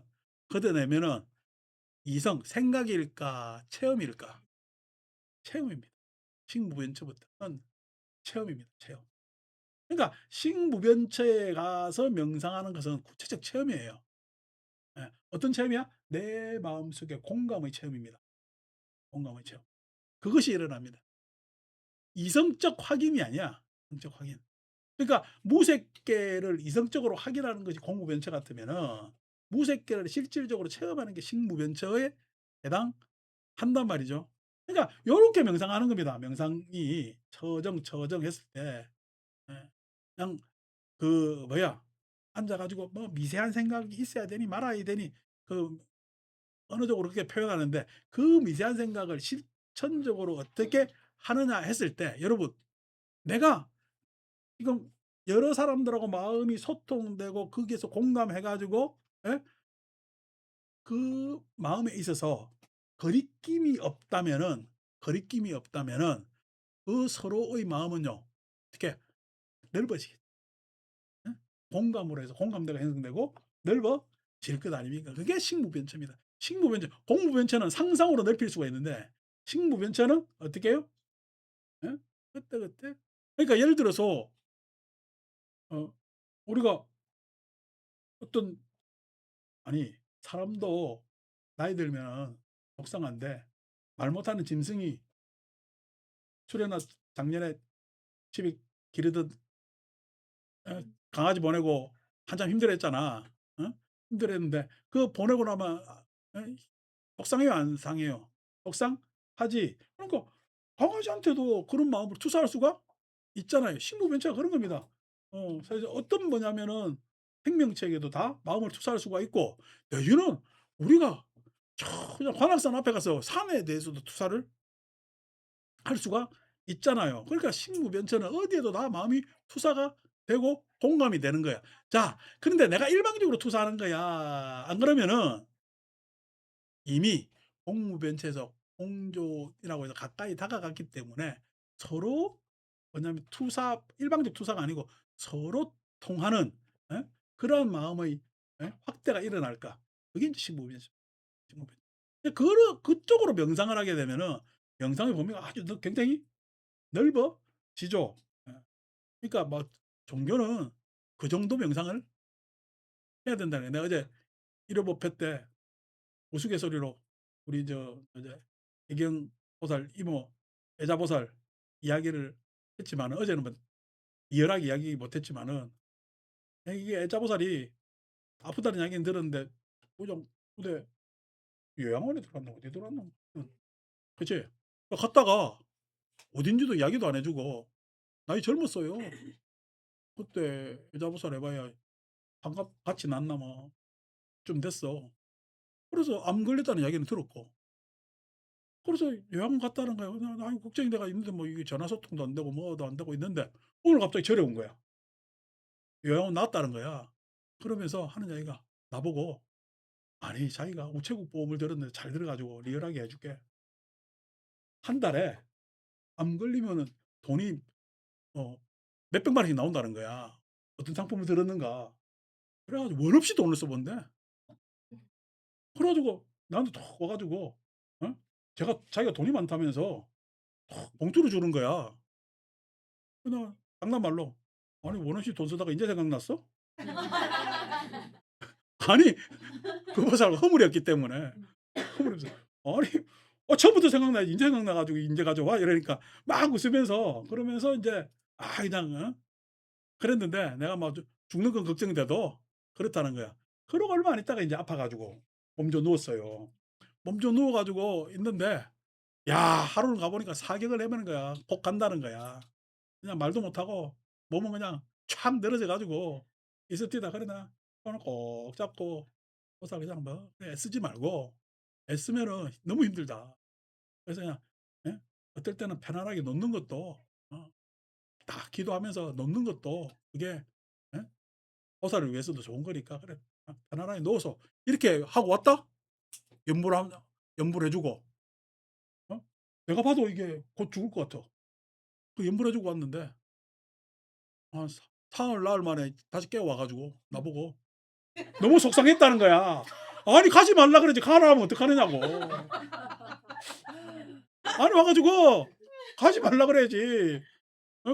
Speaker 1: 이성 생각일까 체험일까? 체험입니다. 식무변처부터는 체험입니다. 체험. 그러니까 식무변처에 가서 명상하는 것은 구체적 체험이에요. 예. 어떤 체험이야? 내 마음속의 공감의 체험입니다. 공감의 체험. 그것이 일어납니다. 이성적 확인이 아니야. 성적 확인. 그러니까 무색계를 이성적으로 확인하는 것이 공무변처 같으면은 무색계를 실질적으로 체험하는 게 식무변처에 해당한단 말이죠. 그러니까 요렇게 명상하는 겁니다. 명상이 처정했을 때 예 그냥 그 뭐야 앉아 가지고 뭐 미세한 생각이 있어야 되니 말아야 되니 그 어느 쪽으로 그렇게 표현하는데 그 미세한 생각을 실천적으로 어떻게 하느냐 했을 때 여러분 내가 지금 여러 사람들하고 마음이 소통되고 거기에서 공감해 가지고 예 그 마음에 있어서 거리낌이 없다면은 그 서로의 마음은요 어떻게 넓어지겠죠. 예? 공감으로 해서 공감대가 형성되고 넓어질 것 아닙니까? 그게 식무변체입니다. 식무변체 공무변체는 상상으로 넓힐 수가 있는데 식무변체는 어떻게 해요? 그때그때 그러니까 예를 들어서 어 우리가 어떤 아니 사람도 나이 들면 속상한데 말 못하는 짐승이 출연한 작년에 집에 기르던 강아지 보내고 한참 힘들어했잖아. 어? 힘들어했는데 그거 보내고 나면 속상해요, 안 상해요? 속상하지. 그러니까 강아지한테도 그런 마음으로 투사할 수가 있잖아요. 식물변체가 그런 겁니다. 그래서 어떤 뭐냐면은 생명체에게도 다 마음을 투사할 수가 있고 내지는 우리가 저 그냥 관악산 앞에 가서 산에 대해서도 투사를 할 수가 있잖아요. 그러니까 식물변체는 어디에도 다 마음이 투사가 되고 공감이 되는 거야. 자, 그런데 내가 일방적으로 투사하는 거야. 안 그러면은 이미 공무변체에서 공조이라고 해서 가까이 다가갔기 때문에 서로 뭐냐면 일방적 투사가 아니고 서로 통하는 그러한 마음의 확대가 일어날까. 그게 인제 식무변. 그쪽으로 명상을 하게 되면은 명상의 범위가 아주 굉장히 넓어지죠. 예. 그러니까 뭐 종교는 그 정도 명상을 해야 된다는 거예요. 내가 어제 1호 법회 때 우스갯소리로 우리 이제 애경보살 이모 애자보살 이야기를 했지만은 어제는 뭐 리얼하게 이야기 못 했지만은 이게 애자보살이 아프다는 이야기는 들었는데 그냥 근데 요양원에 들어갔나 어디 들어갔나 그치? 갔다가 어딘지도 이야기도 안 해 주고 나이 젊었어요. 그때 애자보살 해 봐야 반갑 같이 났나 뭐 좀 됐어. 그래서 암 걸렸다는 이야기는 들었고 그래서 요양원 갔다는 거야. 나 아이 걱정이 내가 있는데 뭐 이게 전화 소통도 안 되고 뭐도 안 되고 있는데 오늘 갑자기 절에 온 거야. 요양원 나왔다는 거야. 그러면서 하는 이야기가 나보고 아니 자기가 우체국 보험을 들었는데 잘 들어 가지고 리얼하게 해 줄게. 한 달에 암 걸리면은 돈이 어 몇백만 원씩 나온다는 거야. 어떤 상품을 들었는가. 그래 가지고 원 없이 돈을 써 본대. 그래 가지고 나한테 톡 와 가지고 자기가 돈이 많다면서 톡 봉투를 주는 거야. 그냥 장난 말로 "아니 원 없이 돈 쓰다가 인제 생각났어?" 아니 그거 잘 허물이었기 때문에. 허물면서 아니 처음부터 생각나야지 인제 생각나 가지고 인제 가져와 이러니까 막 웃으면서 그러면서 인제 그냥 그랬는데 내가 막 죽는 건 걱정돼도 그렇다는 거야. 그러고 얼마 안 있다가 인제 아파 가지고 몸져 누웠어요. 몸져 누워 가지고 있는데 야 하루를 가 보니까 사격을 해버린 거야. 복 간다는 거야. 그냥 말도 못하고 몸은 그냥 촥 늘어져 가지고 있었디다. 그래 나 손을 꼭 잡고 보살 그냥 뭐 "그래 애쓰지 말고 애쓰면은 너무 힘들다." 그래서 그냥 예 어떨 때는 편안하게 놓는 것도 딱 기도하면서 놓는 것도 그게 예 보살을 위해서도 좋은 거니까 "그래 편안하게 누워서." 이렇게 하고 왔다? 연부를 한 연부를 해 주고 내가 봐도 이게 곧 죽을 것 같아. 그 연부를 해 주고 왔는데 한 사흘 나흘 만에 다시 깨어 와 가지고 나보고 너무 속상했다는 거야. 아니 가지 말라 그러지 가라 하면 어떡하느냐고. 아니 와 가지고 가지 말라 그래야지.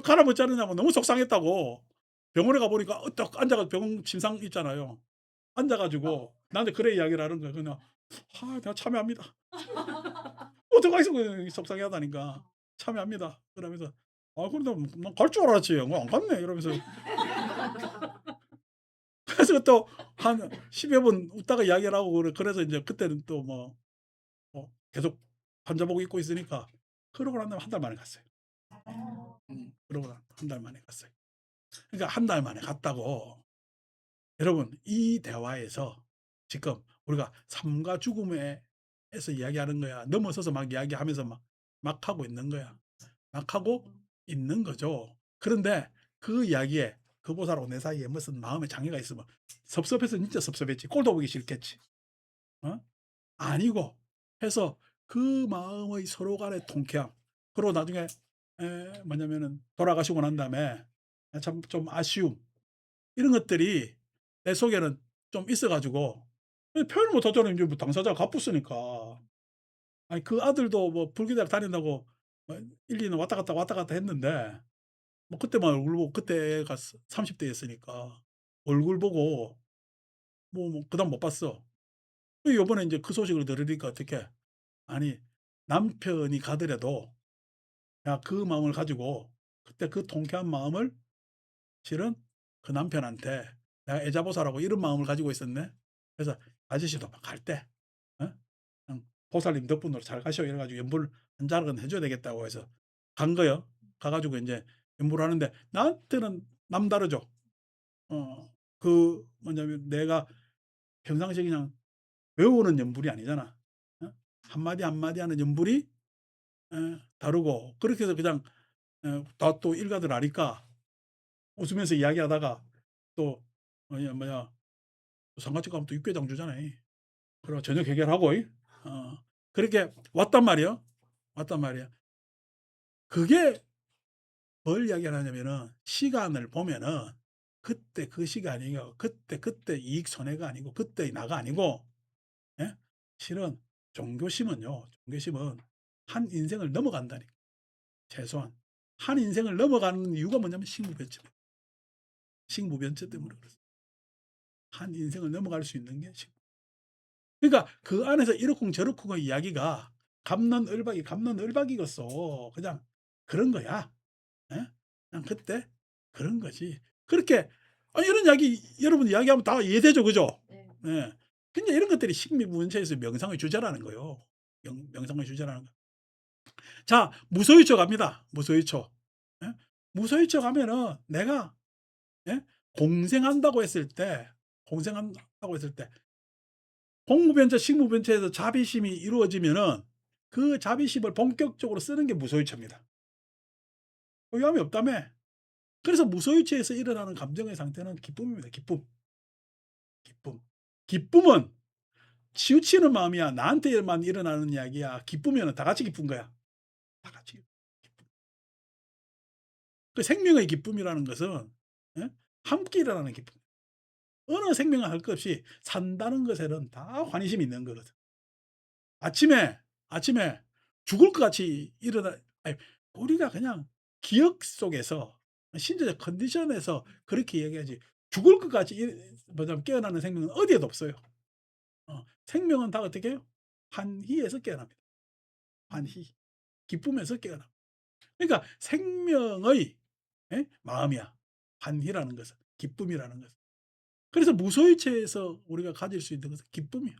Speaker 1: 가라면 어쩌느냐고 너무 속상했다고. 병원에 가 보니까 딱 앉아 가지고 병원 침상 있잖아요. 앉아 가지고 나한테 그래 이야기를 하는 거야. 그냥 내가 참여합니다." 어떡하겠어 그 속상해하다니까. "참여합니다." 그러면서 근데 난 갈 줄 알았지. 안 갔네." 이러면서 그래서 또 한 10여 분 웃다가 이야기를 하고 그래서 인제 그때는 또 계속 환자복 입고 있으니까 그러고 난 다음에 한 달 만에 갔어요. 그러고 난 한 달 만에 갔어요. 그러니까 한 달 만에 갔다고 여러분 이 대화에서 지금 우리가 삶과 죽음에 에서 이야기하는 거야. 넘어서서 막 이야기하면서 막 하고 있는 거야. 막 하고 있는 거죠. 그런데 그 이야기에 그 보살하고 내 사이에 무슨 마음의 장애가 있으면 섭섭해서 진짜 섭섭했지. 꼴도 보기 싫겠지. 어? 아니고 해서 그 마음의 서로 간의 통쾌함 그리고 나중에 뭐냐면은 돌아가시고 난 다음에 참 좀 아쉬움 이런 것들이 내 속에는 좀 있어 가지고 표현을 못 하잖아요. 인제 뭐 당사자가 가쁘으니까. 아니 그 아들도 뭐 불교대학 다닌다고 뭐 1-2년 왔다 갔다 했는데 뭐 그때만 얼굴 보고 그때가 30 대였으니까 얼굴 보고 그다음 못 봤어. 요번에 인제 그 소식을 들으니까 어떡해. 아니 남편이 가더라도 야 그 마음을 가지고 그때 그 통쾌한 마음을 실은 그 남편한테 내가 애자보살하고 이런 마음을 가지고 있었네. 그래서 "아저씨도 막 갈 때 어 그냥 보살님 덕분으로 잘 가시오." 이래 가지고 연불 한 잔은 해 줘야 되겠다고 해서 간 거예요. 가 가지고 인제 연불을 하는데 나한테는 남다르죠. 그 뭐냐면 내가 평상시에 그냥 외우는 연불이 아니잖아. 어? 한마디 한마디 하는 연불이 다르고 그렇게 해서 그냥 다 또 일가들 아니까 웃으면서 이야기하다가 또 뭐냐 상가집 가면 또 육개장 주잖아. 이. 그래 저녁 해결하고 그렇게 왔단 말이에요. 왔단 말이야. 그게 뭘 이야기를 하냐면은 시간을 보면은 그때 그 시간이 그때 이익 손해가 아니고 그때의 나가 아니고 예? 실은 종교심은 한 인생을 넘어간다니까 최소한. 한 인생을 넘어가는 이유가 뭐냐면 식무변체 때문에 그렇습니다. 한 인생을 넘어갈 수 있는 게 그러니까 그 안에서 이러쿵저러쿵의 이야기가 갑론을박이겠어. 그냥 그런 거야. 예? 그냥 그때 그런 거지. 그렇게 이런 이야기 여러분 이야기하면 다 이해되죠. 그죠?
Speaker 2: 네.
Speaker 1: 예. 그러니까 이런 것들이 식미문체에서 명상의 주제라는 거예요. 명상의 주제라는 거. 자 무소유처 갑니다. 무소유처. 예? 무소유처 가면은 내가 예? 공생한다고 했을 때 공생한다고 했을 때 공무변체, 식무변체에서 자비심이 이루어지면은 그 자비심을 본격적으로 쓰는 게 무소유처입니다. 의함이 없다며. 그래서 무소유처에서 일어나는 감정의 상태는 기쁨입니다. 기쁨. 기쁨. 기쁨은 치우치는 마음이야. 나한테만 일어나는 이야기야. 기쁘면은 다 같이 기쁜 거야. 다 같이 기쁨. 그 생명의 기쁨이라는 것은 예? 함께 일어나는 기쁨. 어느 생명은 할 것 없이 산다는 것에는 다 환희심이 있는 거거든. 아침에 죽을 것 같이 일어나 아니 우리가 그냥 기억 속에서 신체적 컨디션에서 그렇게 얘기하지 죽을 것 같이 뭐냐면 깨어나는 생명은 어디에도 없어요. 생명은 다 어떻게 해요? 환희에서 깨어납니다. 환희. 기쁨에서 깨어납니다. 그러니까 생명의 마음이야. 환희라는 것은. 기쁨이라는 것은. 그래서 무소유체에서 우리가 가질 수 있는 것은 기쁨이야.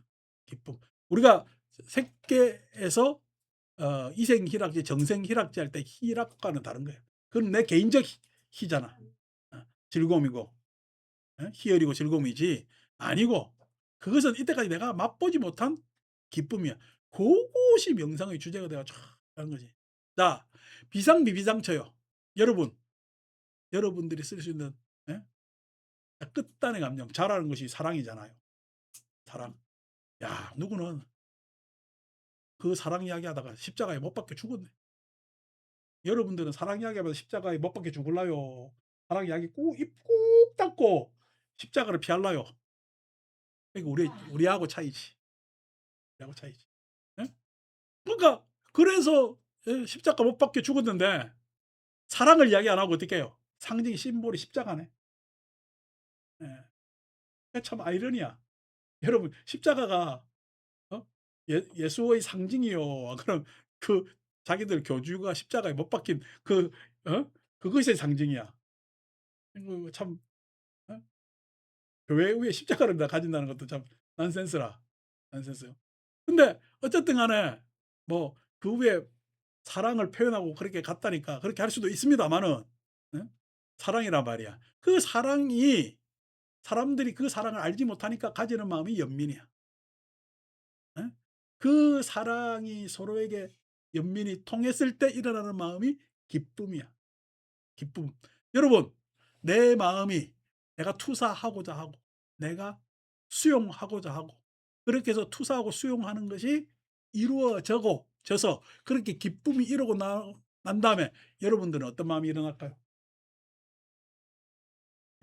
Speaker 1: 기쁨. 우리가 색계에서 이생희락지 정생희락지 할 때 희락과는 다른 거예요. 그건 내 개인적 희잖아. 즐거움이고 희열이고 즐거움이지 아니고 그것은 이때까지 내가 맛보지 못한 기쁨이야. 그것이 명상의 주제가 돼가 쫙 하는 거지. 자 비상비비상처요. 여러분 여러분들이 쓸 수 있는 예? 끝단의 감정 잘하는 것이 사랑이잖아요. 사랑. 야 누구는 그 사랑 이야기하다가 십자가에 못 박혀 죽었네. 여러분들은 사랑 이야기하면서 십자가에 못 박혀 죽을라요? 사랑 이야기 꼭 입 꼭 닫고 십자가를 피할라요? 그러니까 우리하고 차이지. 우리하고 차이지. 예? 그러니까 그래서 십자가 못 박혀 죽었는데 사랑을 이야기 안 하고 어떻게 해요? 상징 심볼이 십자가네. 예. 참 아이러니야. 여러분 십자가가 어? 예수의 상징이요. 그럼 그 자기들 교주가 십자가에 못 박힌 그것의 상징이야. 이거 참 어? 교회 위에 십자가를 다 가진다는 것도 참 난센스라. 난센스요. 근데 어쨌든 간에 뭐 그 위에 사랑을 표현하고 그렇게 갔다니까 그렇게 할 수도 있습니다마는 사랑이란 말이야. 그 사랑이 사람들이 그 사랑을 알지 못하니까 가지는 마음이 연민이야. 예? 그 사랑이 서로에게 연민이 통했을 때 일어나는 마음이 기쁨이야. 기쁨. 여러분 내 마음이 내가 투사하고자 하고 내가 수용하고자 하고 그렇게 해서 투사하고 수용하는 것이 이루어져서 그렇게 기쁨이 이루고 난 다음에 여러분들은 어떤 마음이 일어날까요?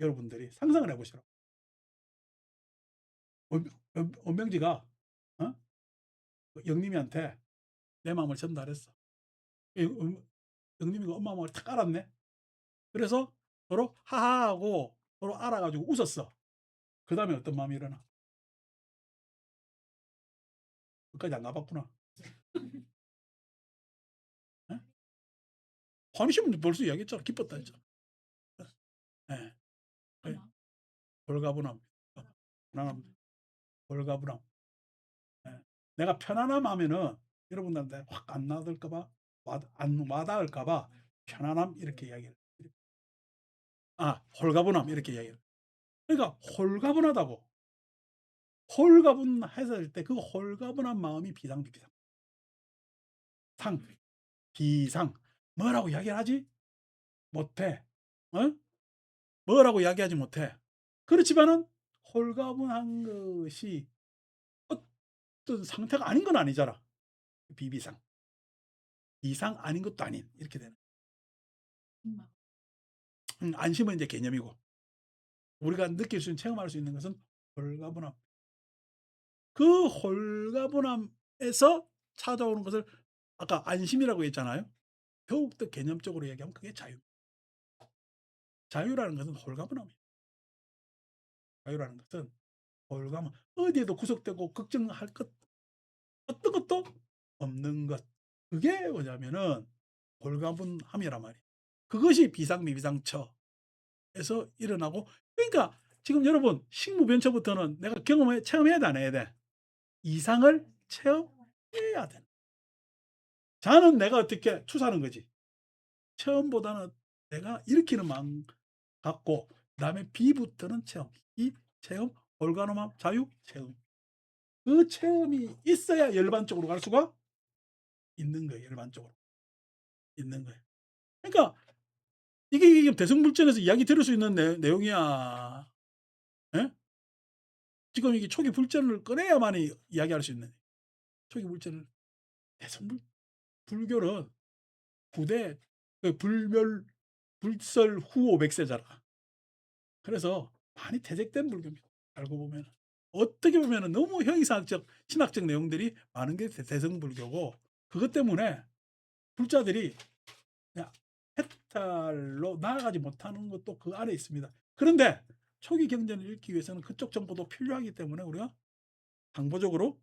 Speaker 1: 여러분들이 상상을 해 보시라고. 원명지가 어? 영림이한테 내 마음을 전달했어. 영림이가 엄마 말을 탁 알았네. 그래서 서로 하하하고 서로 알아 가지고 웃었어. 그다음에 어떤 마음이 일어나? 끝까지 안 가 봤구나. 예? 환희심은 벌써 이야기했잖아. 기뻤다 했잖아. 예. 예. 홀가분함. 편안함. 홀가분함. 예. 내가 편안함 하면은 여러분들한테 확 안 와닿을까 봐 안 와닿을까 봐 편안함 이렇게 이야기를 홀가분함 이렇게 이야기해요. 그러니까 홀가분하다고. 홀가분했을 때 그 홀가분한 마음이 비상비비상. 상, 비상. 뭐라고 이야기를 하지 못해. 어? 뭐라고 이야기하지 못해. 그렇지만은 홀가분한 것이 어떤 상태가 아닌 건 아니잖아. 비비상. 비상 아닌 것도 아닌 이렇게 되는. 안심은 이제 개념이고 우리가 느낄 수 있는 체험할 수 있는 것은 홀가분함. 그 홀가분함에서 찾아오는 것을 아까 안심이라고 했잖아요. 더욱더 개념적으로 얘기하면 그게 자유. 자유라는 것은 홀가분함이에요. 자유라는 것은 홀가분. 어디에도 구속되고 걱정할 것 어떤 것도 없는 것. 그게 뭐냐면은 홀가분함이란 말이에요. 그것이 비상미비상처에서 일어나고 그러니까 지금 여러분 식무변처부터는 내가 체험해야 돼 안 해야 돼? 이상을 체험해야 돼. 자는 내가 어떻게 추사하는 거지. 체험보다는 내가 일으키는 마음 갖고 그다음에 B부터는 체험. 이 체험, 홀가분함, 자유, 체험. 그 체험이 있어야 열반 쪽으로 갈 수가 있는 거예요. 열반 쪽으로 있는 거예요. 그러니까 이게 대성불전에서 이야기 들을 수 있는 내용이야. 예? 지금 이게 초기 불전을 꺼내야만이 이야기할 수 있는 초기 불전을 대성불 불교는 부대 불멸 불설 후 500세잖아. 그래서 많이 퇴색된 불교입니다. 알고 보면 어떻게 보면 너무 형이상학적 신학적 내용들이 많은 게 대성불교고 그것 때문에 불자들이 그냥 해탈로 나아가지 못하는 것도 그 안에 있습니다. 그런데 초기 경전을 읽기 위해서는 그쪽 정보도 필요하기 때문에 우리가 강보적으로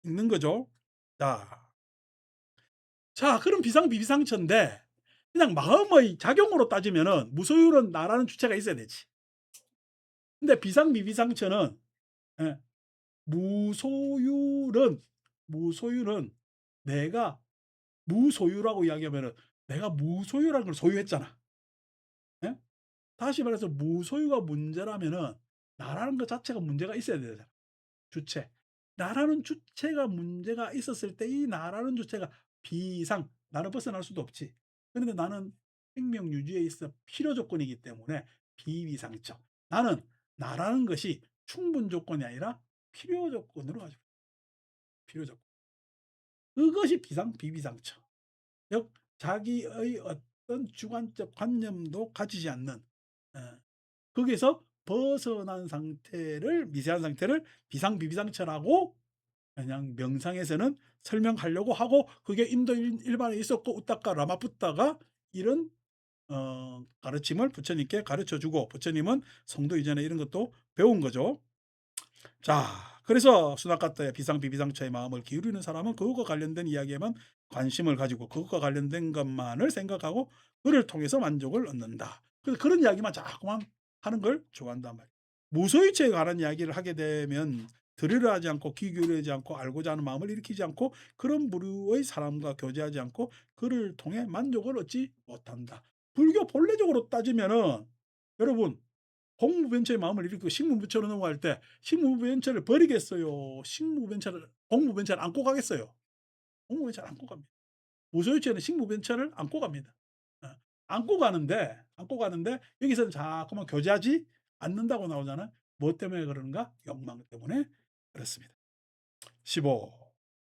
Speaker 1: 읽는 거죠. 자 그럼 비상비비상처인데 그냥 마음의 작용으로 따지면은 무소유는 나라는 주체가 있어야 되지. 근데 비상비비상처는 예, 무소유는 내가 무소유라고 이야기하면은 내가 무소유라는 걸 소유했잖아. 예? 다시 말해서 무소유가 문제라면은 나라는 것 자체가 문제가 있어야 되잖아. 주체. 나라는 주체가 문제가 있었을 때 이 나라는 주체가 나를 벗어날 수도 없지. 그런데 나는 생명 유지에 있어 필요 조건이기 때문에 비비상적. 나는 나라는 것이 충분 조건이 아니라 필요 조건으로 가지고 필요 조건. 그것이 비비상처. 즉 자기의 어떤 주관적 관념도 가지지 않는 거기에서 벗어난 상태를 미세한 상태를 비상비비상처라고 그냥 명상에서는 설명하려고 하고 그게 인도 일반에 있었고 우타카 라마푸타가 이런 가르침을 부처님께 가르쳐 주고 부처님은 성도 이전에 이런 것도 배운 거죠. 자 그래서 수다카타의 비상비비상처의 마음을 기울이는 사람은 그것과 관련된 이야기에만 관심을 가지고 그것과 관련된 것만을 생각하고 그를 통해서 만족을 얻는다. 그래서 그런 이야기만 자꾸만 하는 걸 좋아한단 말이에요. 무소유체에 관한 이야기를 하게 되면 들으려 하지 않고 귀 기울이지 않고 알고자 하는 마음을 일으키지 않고 그런 부류의 사람과 교제하지 않고 그를 통해 만족을 얻지 못한다. 불교 본래적으로 따지면은 여러분 공무변처의 마음을 일으키고 식무부처로 넘어갈 때 식무변처를 버리겠어요? 공무변처를 안고 가겠어요? 공무변처를 안고 갑니다. 무소유체는 식무변처를 안고 갑니다. 어, 안고 가는데 여기서는 자꾸만 교제하지 않는다고 나오잖아요. 뭐 때문에 그러는가? 욕망 때문에 그렇습니다. 15.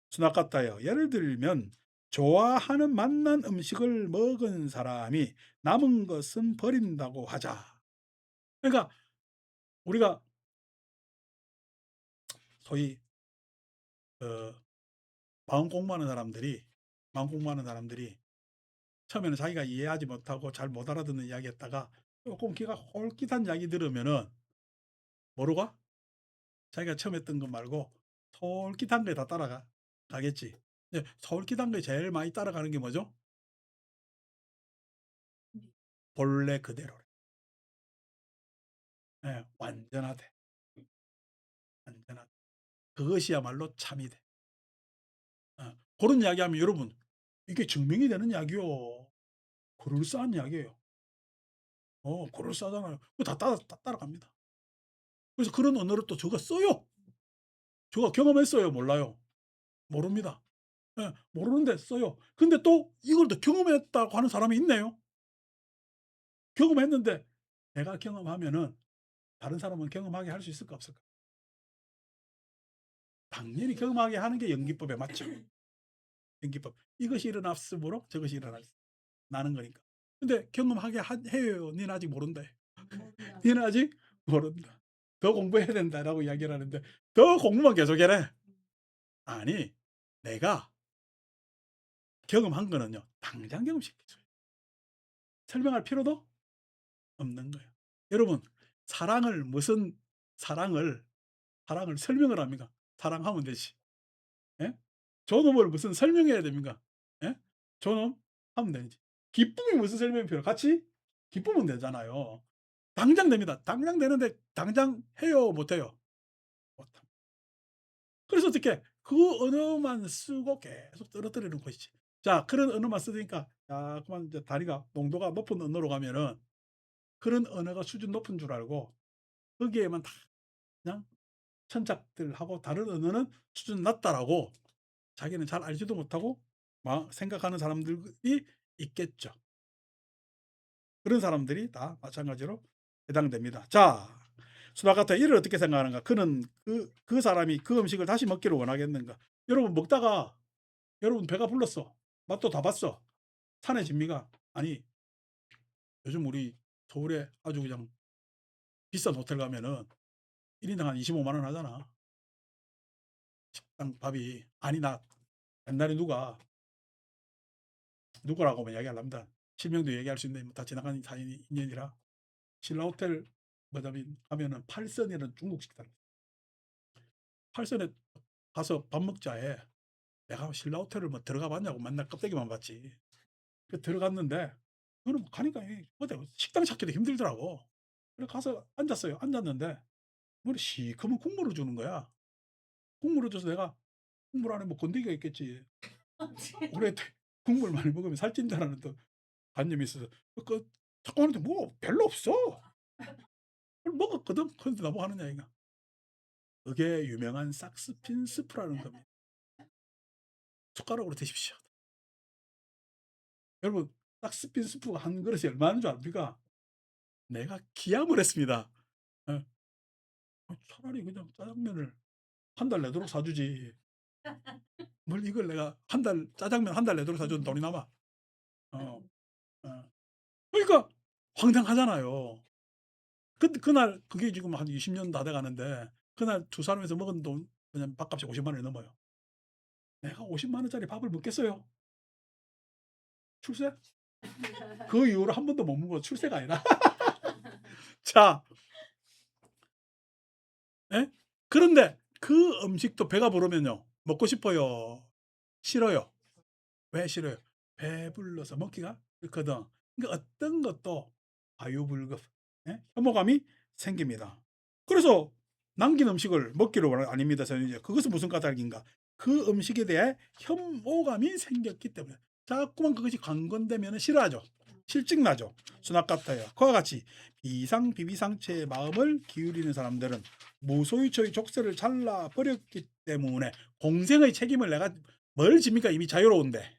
Speaker 1: 스나카타요. 예를 들면 좋아하는 맛난 음식을 먹은 사람이 남은 것은 버린다고 하자. 그러니까 우리가 소위 어, 마음 공부하는 사람들이 처음에는 자기가 이해하지 못하고 잘 못 알아듣는 이야기했다가 조금 귀가 솔깃한 이야기 들으면은 뭐로 가? 자기가 처음 했던 것 말고 솔깃한 거에 다 가겠지. 예, 솔깃한 거에 제일 많이 따라가는 게 뭐죠? 본래 그대로래. 예, 완전하되. 완전하되. 그것이야말로 참이 돼. 그런 이야기하면 여러분 이게 증명이 되는 이야기요. 그럴싸한 이야기예요. 그럴싸하잖아요. 그거 다 따라갑니다. 그래서 그런 언어를 또 저가 써요. 저가 경험했어요? 몰라요? 모릅니다. 예, 모르는데 써요. 근데 또 이걸 또 경험했다고 하는 사람이 있네요. 경험했는데 내가 경험하면은 다른 사람은 경험하게 할 수 있을까 없을까? 당연히 경험하게 하는 게 연기법에 맞죠. 연기법. 이것이 일어났으므로 저것이 일어나는 거니까. 근데 경험하게 해요. 니는 아직 모른대. 니는 아직 모른다. 더 공부해야 된다라고 이야기를 하는데 더 공부만 계속해라. 아니, 내가 경험한 거는요. 당장 경험시켜줘요. 설명할 필요도 없는 거예요. 여러분, 사랑을 무슨 사랑을 설명을 합니까? 사랑하면 되지. 예? 존엄을 무슨 설명해야 됩니까? 예? 존엄 하면 되지. 기쁨이 무슨 설명이 필요? 같이 기쁘면 되잖아요. 당장 됩니다. 당장 되는데 당장 해요, 못 해요? 못 합니다. 그래서 어떻게 그 언어만 쓰고 계속 떨어뜨리는 것이지. 자, 그런 언어만 쓰니까 자꾸만 이제 다리가 농도가 높은 언어로 가면은 그런 언어가 수준 높은 줄 알고 거기에만 다 그냥 천착들 하고 다른 언어는 수준 낮다라고 자기는 잘 알지도 못하고 막 생각하는 사람들이 있겠죠. 그런 사람들이 다 마찬가지로 해당됩니다. 자, 수다카타 이를 어떻게 생각하는가? 그는 그 사람이 그 음식을 다시 먹기를 원하겠는가? 여러분 먹다가 여러분 배가 불렀어. 맛도 다 봤어. 산해집니까? 아니, 요즘 우리 서울에 아주 그냥 비싼 호텔 가면은 1인당 한 25만 원 하잖아. 식당 밥이. 아니, 나 옛날에 누구라고 뭐 이야기하려면 실명도 얘기할 수 있는데 다 지나간 인연이라 신라 호텔 뭐냐면 가면은 팔선이라는 중국 식당. 팔선에 가서 밥 먹자에 내가 신라 호텔을 뭐 들어가 봤냐고 맨날 껍데기만 봤지. 그 들어갔는데 그는 가니까 어때 식당 찾기도 힘들더라고. 그래 가서 앉았어요. 앉았는데 뭐 시커먼 국물을 주는 거야. 국물을 줘서 내가 국물 안에 뭐 건더기가 있겠지. 오래 국물 많이 먹으면 살찐다라는 또 관념이 있어서 자꾸 하는데 뭐 별로 없어. 그걸 먹었거든. 그런데 나보고 하는 이야기가 그게 유명한 삭스핀 스프라는 겁니다. 숟가락으로 드십시오. 여러분 삭스핀 스프가 한 그릇이 얼마인 줄 압니까? 내가 기함을 했습니다. 예. 차라리 그냥 짜장면을 한 달 내도록 사주지. 뭘 이걸 내가 짜장면 한 달 내도록 사주는 돈이 남아. 어. 어. 그러니까 황당하잖아요. 근데 그날 그게 지금 한 20년 다 돼 가는데 그날 두 사람이서 먹은 돈 그냥 밥값이 50만 원이 넘어요. 내가 50만 원짜리 밥을 먹겠어요? 출세? 그 이후로 한 번도 못 먹어. 출세가 아니라. 자, 예? 그런데 그 음식도 배가 부르면요. 먹고 싶어요? 싫어요? 왜 싫어요? 배불러서 먹기가 싫거든. 그러니까 어떤 것도 과유불급, 예? 혐오감이 생깁니다. 그래서 남긴 음식을 먹기를 원하 아닙니다. 저는 이제 그것은 무슨 까닭인가? 그 음식에 대해 혐오감이 생겼기 때문에 자꾸만 그것이 관건되면 싫어하죠. 실증나죠. 수납 같아요. 그와 같이 비상비비상체의 마음을 기울이는 사람들은 무소유초의 족쇄를 잘라 버렸기 때문에 공생의 책임을 내가 뭘 집니까? 이미 자유로운데.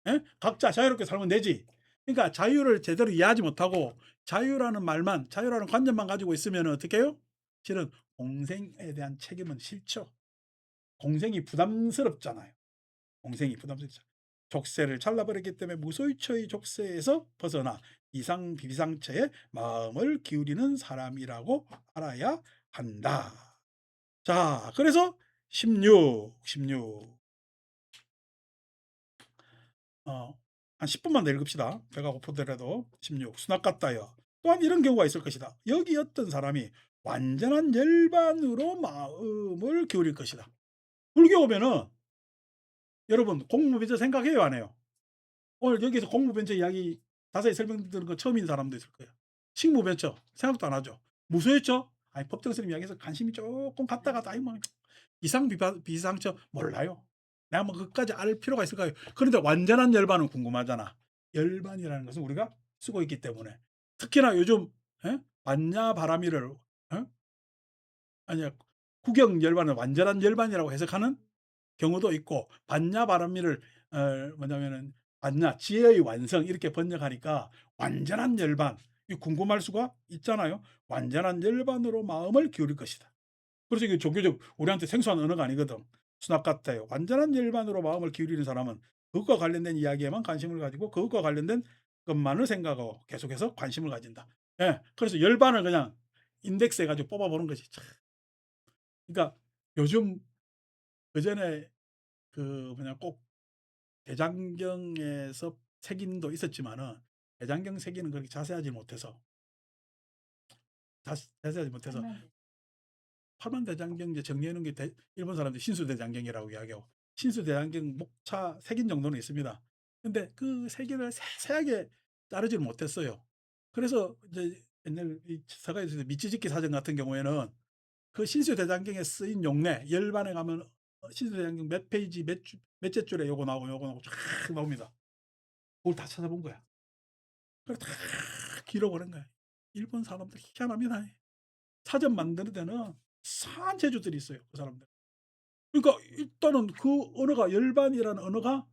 Speaker 1: 예? 각자 자유롭게 살면 되지. 그러니까 자유를 제대로 이해하지 못하고 자유라는 말만, 자유라는 관념만 가지고 있으면 어떻게 해요? 실은 공생에 대한 책임은 싫죠. 공생이 부담스럽잖아요. 공생이 부담스럽죠. 족쇄를 잘라버렸기 때문에 무소유초의 족쇄에서 벗어나 이상 비상처에 마음을 기울이는 사람이라고 알아야 한다. 자, 그래서 16. 어, 한 10분만 더 읽읍시다. 배가 고프더라도. 16. 수납 같다여. 또한 이런 경우가 있을 것이다. 여기 어떤 사람이 완전한 열반으로 마음을 기울일 것이다. 불교 오면은 여러분 공무변제 생각해요, 안 해요? 오늘 여기서 공무변제 이야기 자세히 설명드리는 거 처음인 사람도 있을 거예요. 식무변처 생각도 안 하죠. 무소유처 아니 법정스님 이야기해서 관심이 조금 갔다가 아이 뭐 비상처 몰라요. 내가 뭐 그것까지 알 필요가 있을까요? 그런데 완전한 열반은 궁금하잖아. 열반이라는 것은 우리가 쓰고 있기 때문에 특히나 요즘 반야 바라미를 아니야 구경 열반을 완전한 열반이라고 해석하는 경우도 있고 반야 바라미를 뭐냐면은 반야 지혜의 완성 이렇게 번역하니까 완전한 열반 이 궁금할 수가 있잖아요. 완전한 열반으로 마음을 기울일 것이다. 그래서 이게 종교적 우리한테 생소한 언어가 아니거든. 수납 같아요. 완전한 열반으로 마음을 기울이는 사람은 그것과 관련된 이야기에만 관심을 가지고 그것과 관련된 것만을 생각하고 계속해서 관심을 가진다. 예. 그래서 열반을 그냥 인덱스 해가지고 뽑아보는 거지. 참. 그러니까 요즘 그전에 그 뭐냐 꼭 대장경에서 색인도 있었지만은 대장경 색인은 그렇게 자세하지 못해서 자세하지 못해서 팔만대장경 이제 정리해 놓은 게 일본 사람들이 신수대장경이라고 이야기하고 신수대장경 목차 색인 정도는 있습니다. 근데 그 색인을 세세하게 자르지를 못했어요. 그래서 이제 옛날 이 서가에서 미치지키 사전 같은 경우에는 그 신수대장경에 쓰인 용례 열반에 가면 신수대장경 몇 페이지 몇째 줄에 요거 나오고 요거 나오고 쫙 나옵니다. 그걸 다 찾아본 거야. 그래 다 길어버린 거야. 일본 사람들 희한합니다. 사전 만드는 데는 산 재주들이 있어요. 그 사람들. 그러니까 일단은 그 언어가 열반이라는 언어가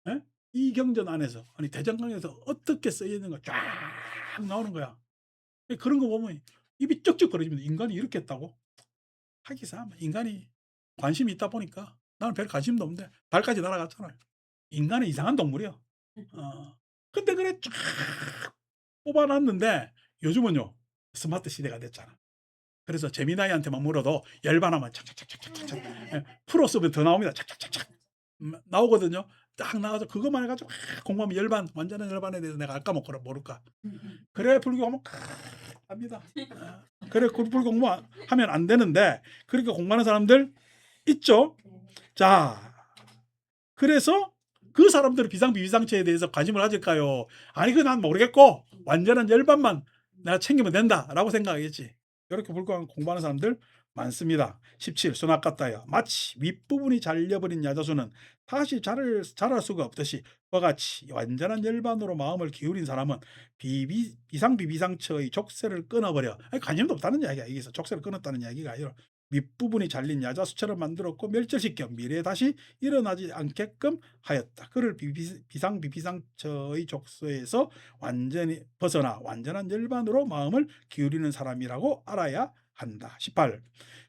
Speaker 1: 예? 이 경전 안에서 아니 대장경에서 어떻게 쓰여 있는가 쫙 나오는 거야. 그런 거 보면 입이 쩍쩍거리면서 인간이 이렇게 했다고? 하기사 인간이 관심이 있다 보니까 나는 별 관심도 없는데 달까지 날아갔잖아요. 인간은 이상한 동물이야. 근데 그래 쫙 뽑아놨는데 요즘은요 스마트 시대가 됐잖아. 그래서 재미나이한테만 물어도 열반하면 착착착착착착 프로 쓰면 더 나옵니다. 착착착착 나오거든요. 딱 나와서 그것만 해가지고 공부하면 열반 완전한 열반에 대해서 내가 알까 모를까. 그래 불교하면 합니다. 그래 불교 공부하면 안 되는데 그러니까 공부하는 사람들 있죠. 자 그래서 그 사람들은 비상비비상처에 대해서 관심을 가질까요? 아니 그건 난 모르겠고 완전한 열반만 내가 챙기면 된다라고 생각하겠지. 이렇게 불교를 공부하는 사람들 많습니다. 17. 수납 같다야. 마치 윗부분이 잘려버린 야자수는 다시 자랄 수가 없듯이 그와 같이 완전한 열반으로 마음을 기울인 사람은 비상비비상처의 족쇄를 끊어버려. 아니, 관심도 없다는 이야기야. 여기서 족쇄를 끊었다는 이야기가 아니라 윗부분이 잘린 야자수처럼 만들었고 멸절시켜 미래에 다시 일어나지 않게끔 하였다. 그를 비상비비상처의 족쇄에서 완전히 벗어나 완전한 열반으로 마음을 기울이는 사람이라고 알아야 한다. 18.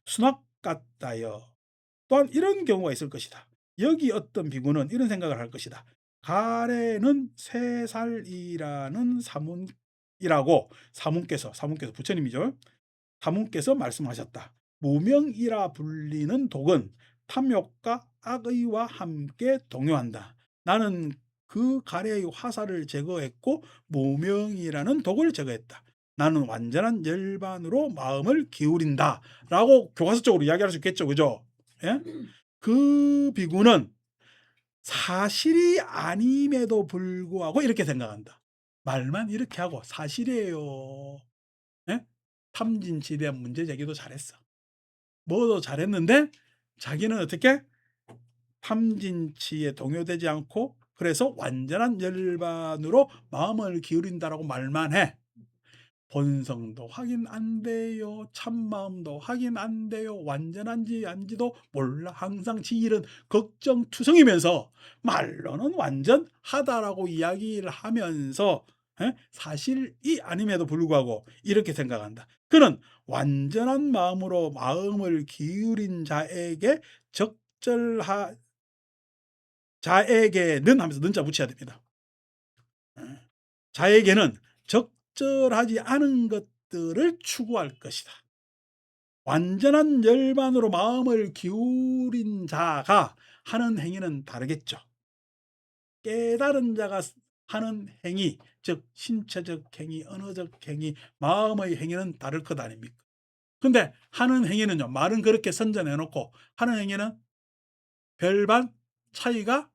Speaker 1: 수납 같다여. 또한 이런 경우가 있을 것이다. 여기 어떤 비구는 이런 생각을 할 것이다. 가래는 3살이라는 사문께서 부처님이죠. 사문께서 말씀하셨다. 무명이라 불리는 독은 탐욕과 악의와 함께 동요한다. 나는 그 가래의 화살을 제거했고 무명이라는 독을 제거했다. 나는 완전한 열반으로 마음을 기울인다. 라고 교과서적으로 이야기할 수 있겠죠. 그죠? 예? 그 비구는 사실이 아님에도 불구하고 이렇게 생각한다. 말만 이렇게 하고 사실이에요. 예? 탐진치대 문제 제기도 잘했어. 뭐도 잘했는데 자기는 어떻게 탐진치에 동요되지 않고 그래서 완전한 열반으로 마음을 기울인다라고 말만 해. 본성도 확인 안 돼요. 참마음도 확인 안 돼요. 완전한지 아닌지도 몰라. 항상 지 일은 걱정투성이면서 말로는 완전하다라고 이야기를 하면서 사실이 아님에도 불구하고 이렇게 생각한다. 그는 완전한 마음으로 마음을 기울인 자에게는 하면서 는자 붙여야 됩니다. 자에게는 적절하지 않은 것들을 추구할 것이다. 완전한 열반으로 마음을 기울인 자가 하는 행위는 다르겠죠. 깨달은 자가 하는 행위, 즉 신체적 행위, 언어적 행위, 마음의 행위는 다를 것 아닙니까? 근데 하는 행위는요. 말은 그렇게 선전해 놓고 하는 행위는 별반 차이가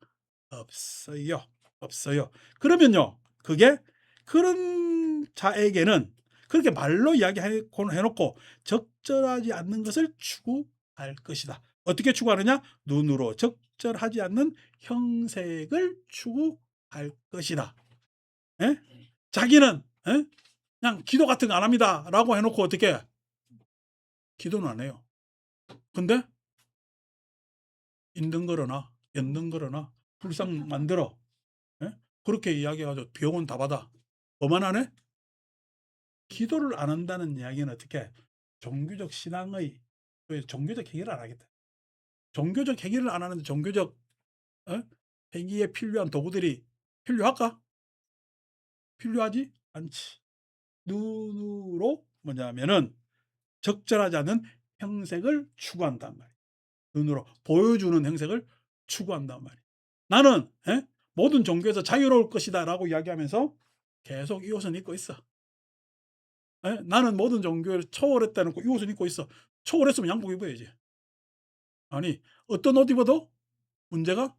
Speaker 1: 없어요. 없어요. 그러면요. 그게 그런 자에게는 그렇게 말로 이야기해 놓고 적절하지 않는 것을 추구할 것이다. 어떻게 추구하느냐? 눈으로 적절하지 않는 형색을 추구할 것이다. 예? 자기는 예? 그냥 기도 같은 거 안 합니다라고 해놓고 어떻게 기도는 안 해요. 근데 있는 거로나 없는 거로나 불상 만들어 예? 그렇게 이야기해가지고 병원 다 받아. 뭐만 하네? 기도를 안 한다는 이야기는 어떻게 종교적 신앙의 종교적 해결을 안 하겠다. 종교적 해결을 안 하는데 종교적 어? 행위에 필요한 도구들이 필요할까? 필요하지 않지. 눈으로 뭐냐면은 적절하지 않은 형색을 추구한단 말이야. 눈으로 보여주는 형색을 추구한단 말이야. 나는 모든 종교에서 자유로울 것이다라고 이야기하면서 계속 이 옷은 입고 있어. 나는 모든 종교를 초월했다 놓고 이 옷을 입고 있어. 초월했으면 양복 입어야지. 아니 어떤 옷 입어도 문제가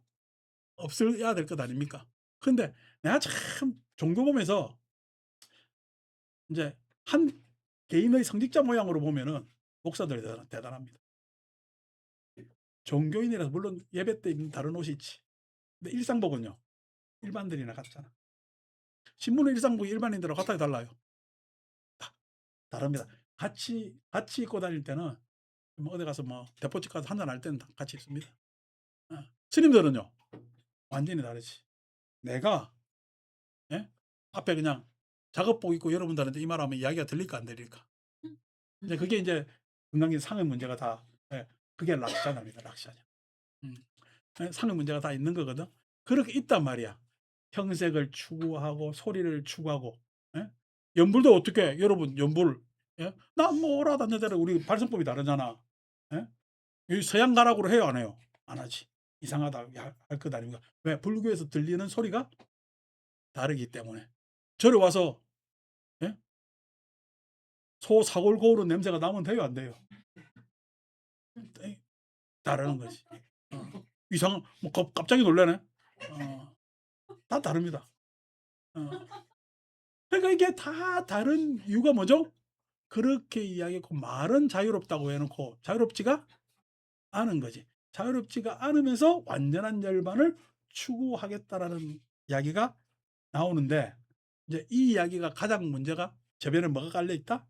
Speaker 1: 없어야 될 것 아닙니까? 근데 내가 참 종교 보면서 이제 한 개인의 성직자 모양으로 보면은 목사들이 대단합니다. 종교인이라서 물론 예배 때 입는 다른 옷이 있지. 근데 일상복은요. 일반들이나 같잖아. 신문의 일상복이 일반인들하고 같아요, 달라요? 다릅니다. 같이 입고 다닐 때는 뭐 어디 가서 뭐 대포집 가서 한잔 할 때는 같이 입습니다. 스님들은요. 완전히 다르지. 내가 예? 앞에 그냥 작업복 입고 여러분들한테 이 말하면 이야기가 들릴까 안 들릴까? 이제 그게 이제 건강기 상의 문제가 다 그게 락샤입니다. 락샤냐. 상의 문제가 다 있는 거거든. 그렇게 있단 말이야. 형색을 추구하고 소리를 추구하고 연불도 어떻게 여러분 연불 난 뭐라 다녀대로 우리 발성법이 다르잖아. 여기 서양 가락으로 해요 안 해요? 안 하지. 이상하다 할 것 아닙니까? 왜? 불교에서 들리는 소리가 다르기 때문에. 저리 와서 소 사골 고우른 냄새가 나면 돼요 안 돼요? 다르는 거지. 이상 뭐 갑자기 놀라네. 다 다릅니다. 그러니까 이게 다 다른 이유가 뭐죠? 그렇게 이야기했고 말은 자유롭다고 해놓고 자유롭지가 않은 거지. 자유롭지가 않으면서 완전한 열반을 추구하겠다라는 이야기가 나오는데 이제 이 이야기가 가장 문제가 저변에 뭐가 깔려 있다?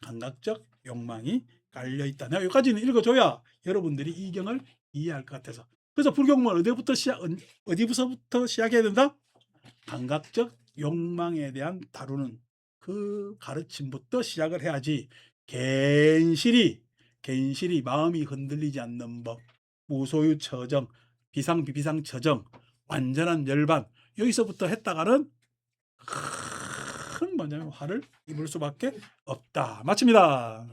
Speaker 1: 감각적 욕망이 깔려 있다. 내가 여기까지는 읽어줘야 여러분들이 이 경을 이해할 것 같아서. 그래서 불경문 어디부터 시작해야 된다? 감각적 욕망에 대한 다루는 그 가르침부터 시작을 해야지 괜시리 마음이 흔들리지 않는 법, 무소유 처정, 비상비비상 처정, 완전한 열반 여기서부터 했다가는 큰 뭐냐면 화를 입을 수밖에 없다. 마칩니다.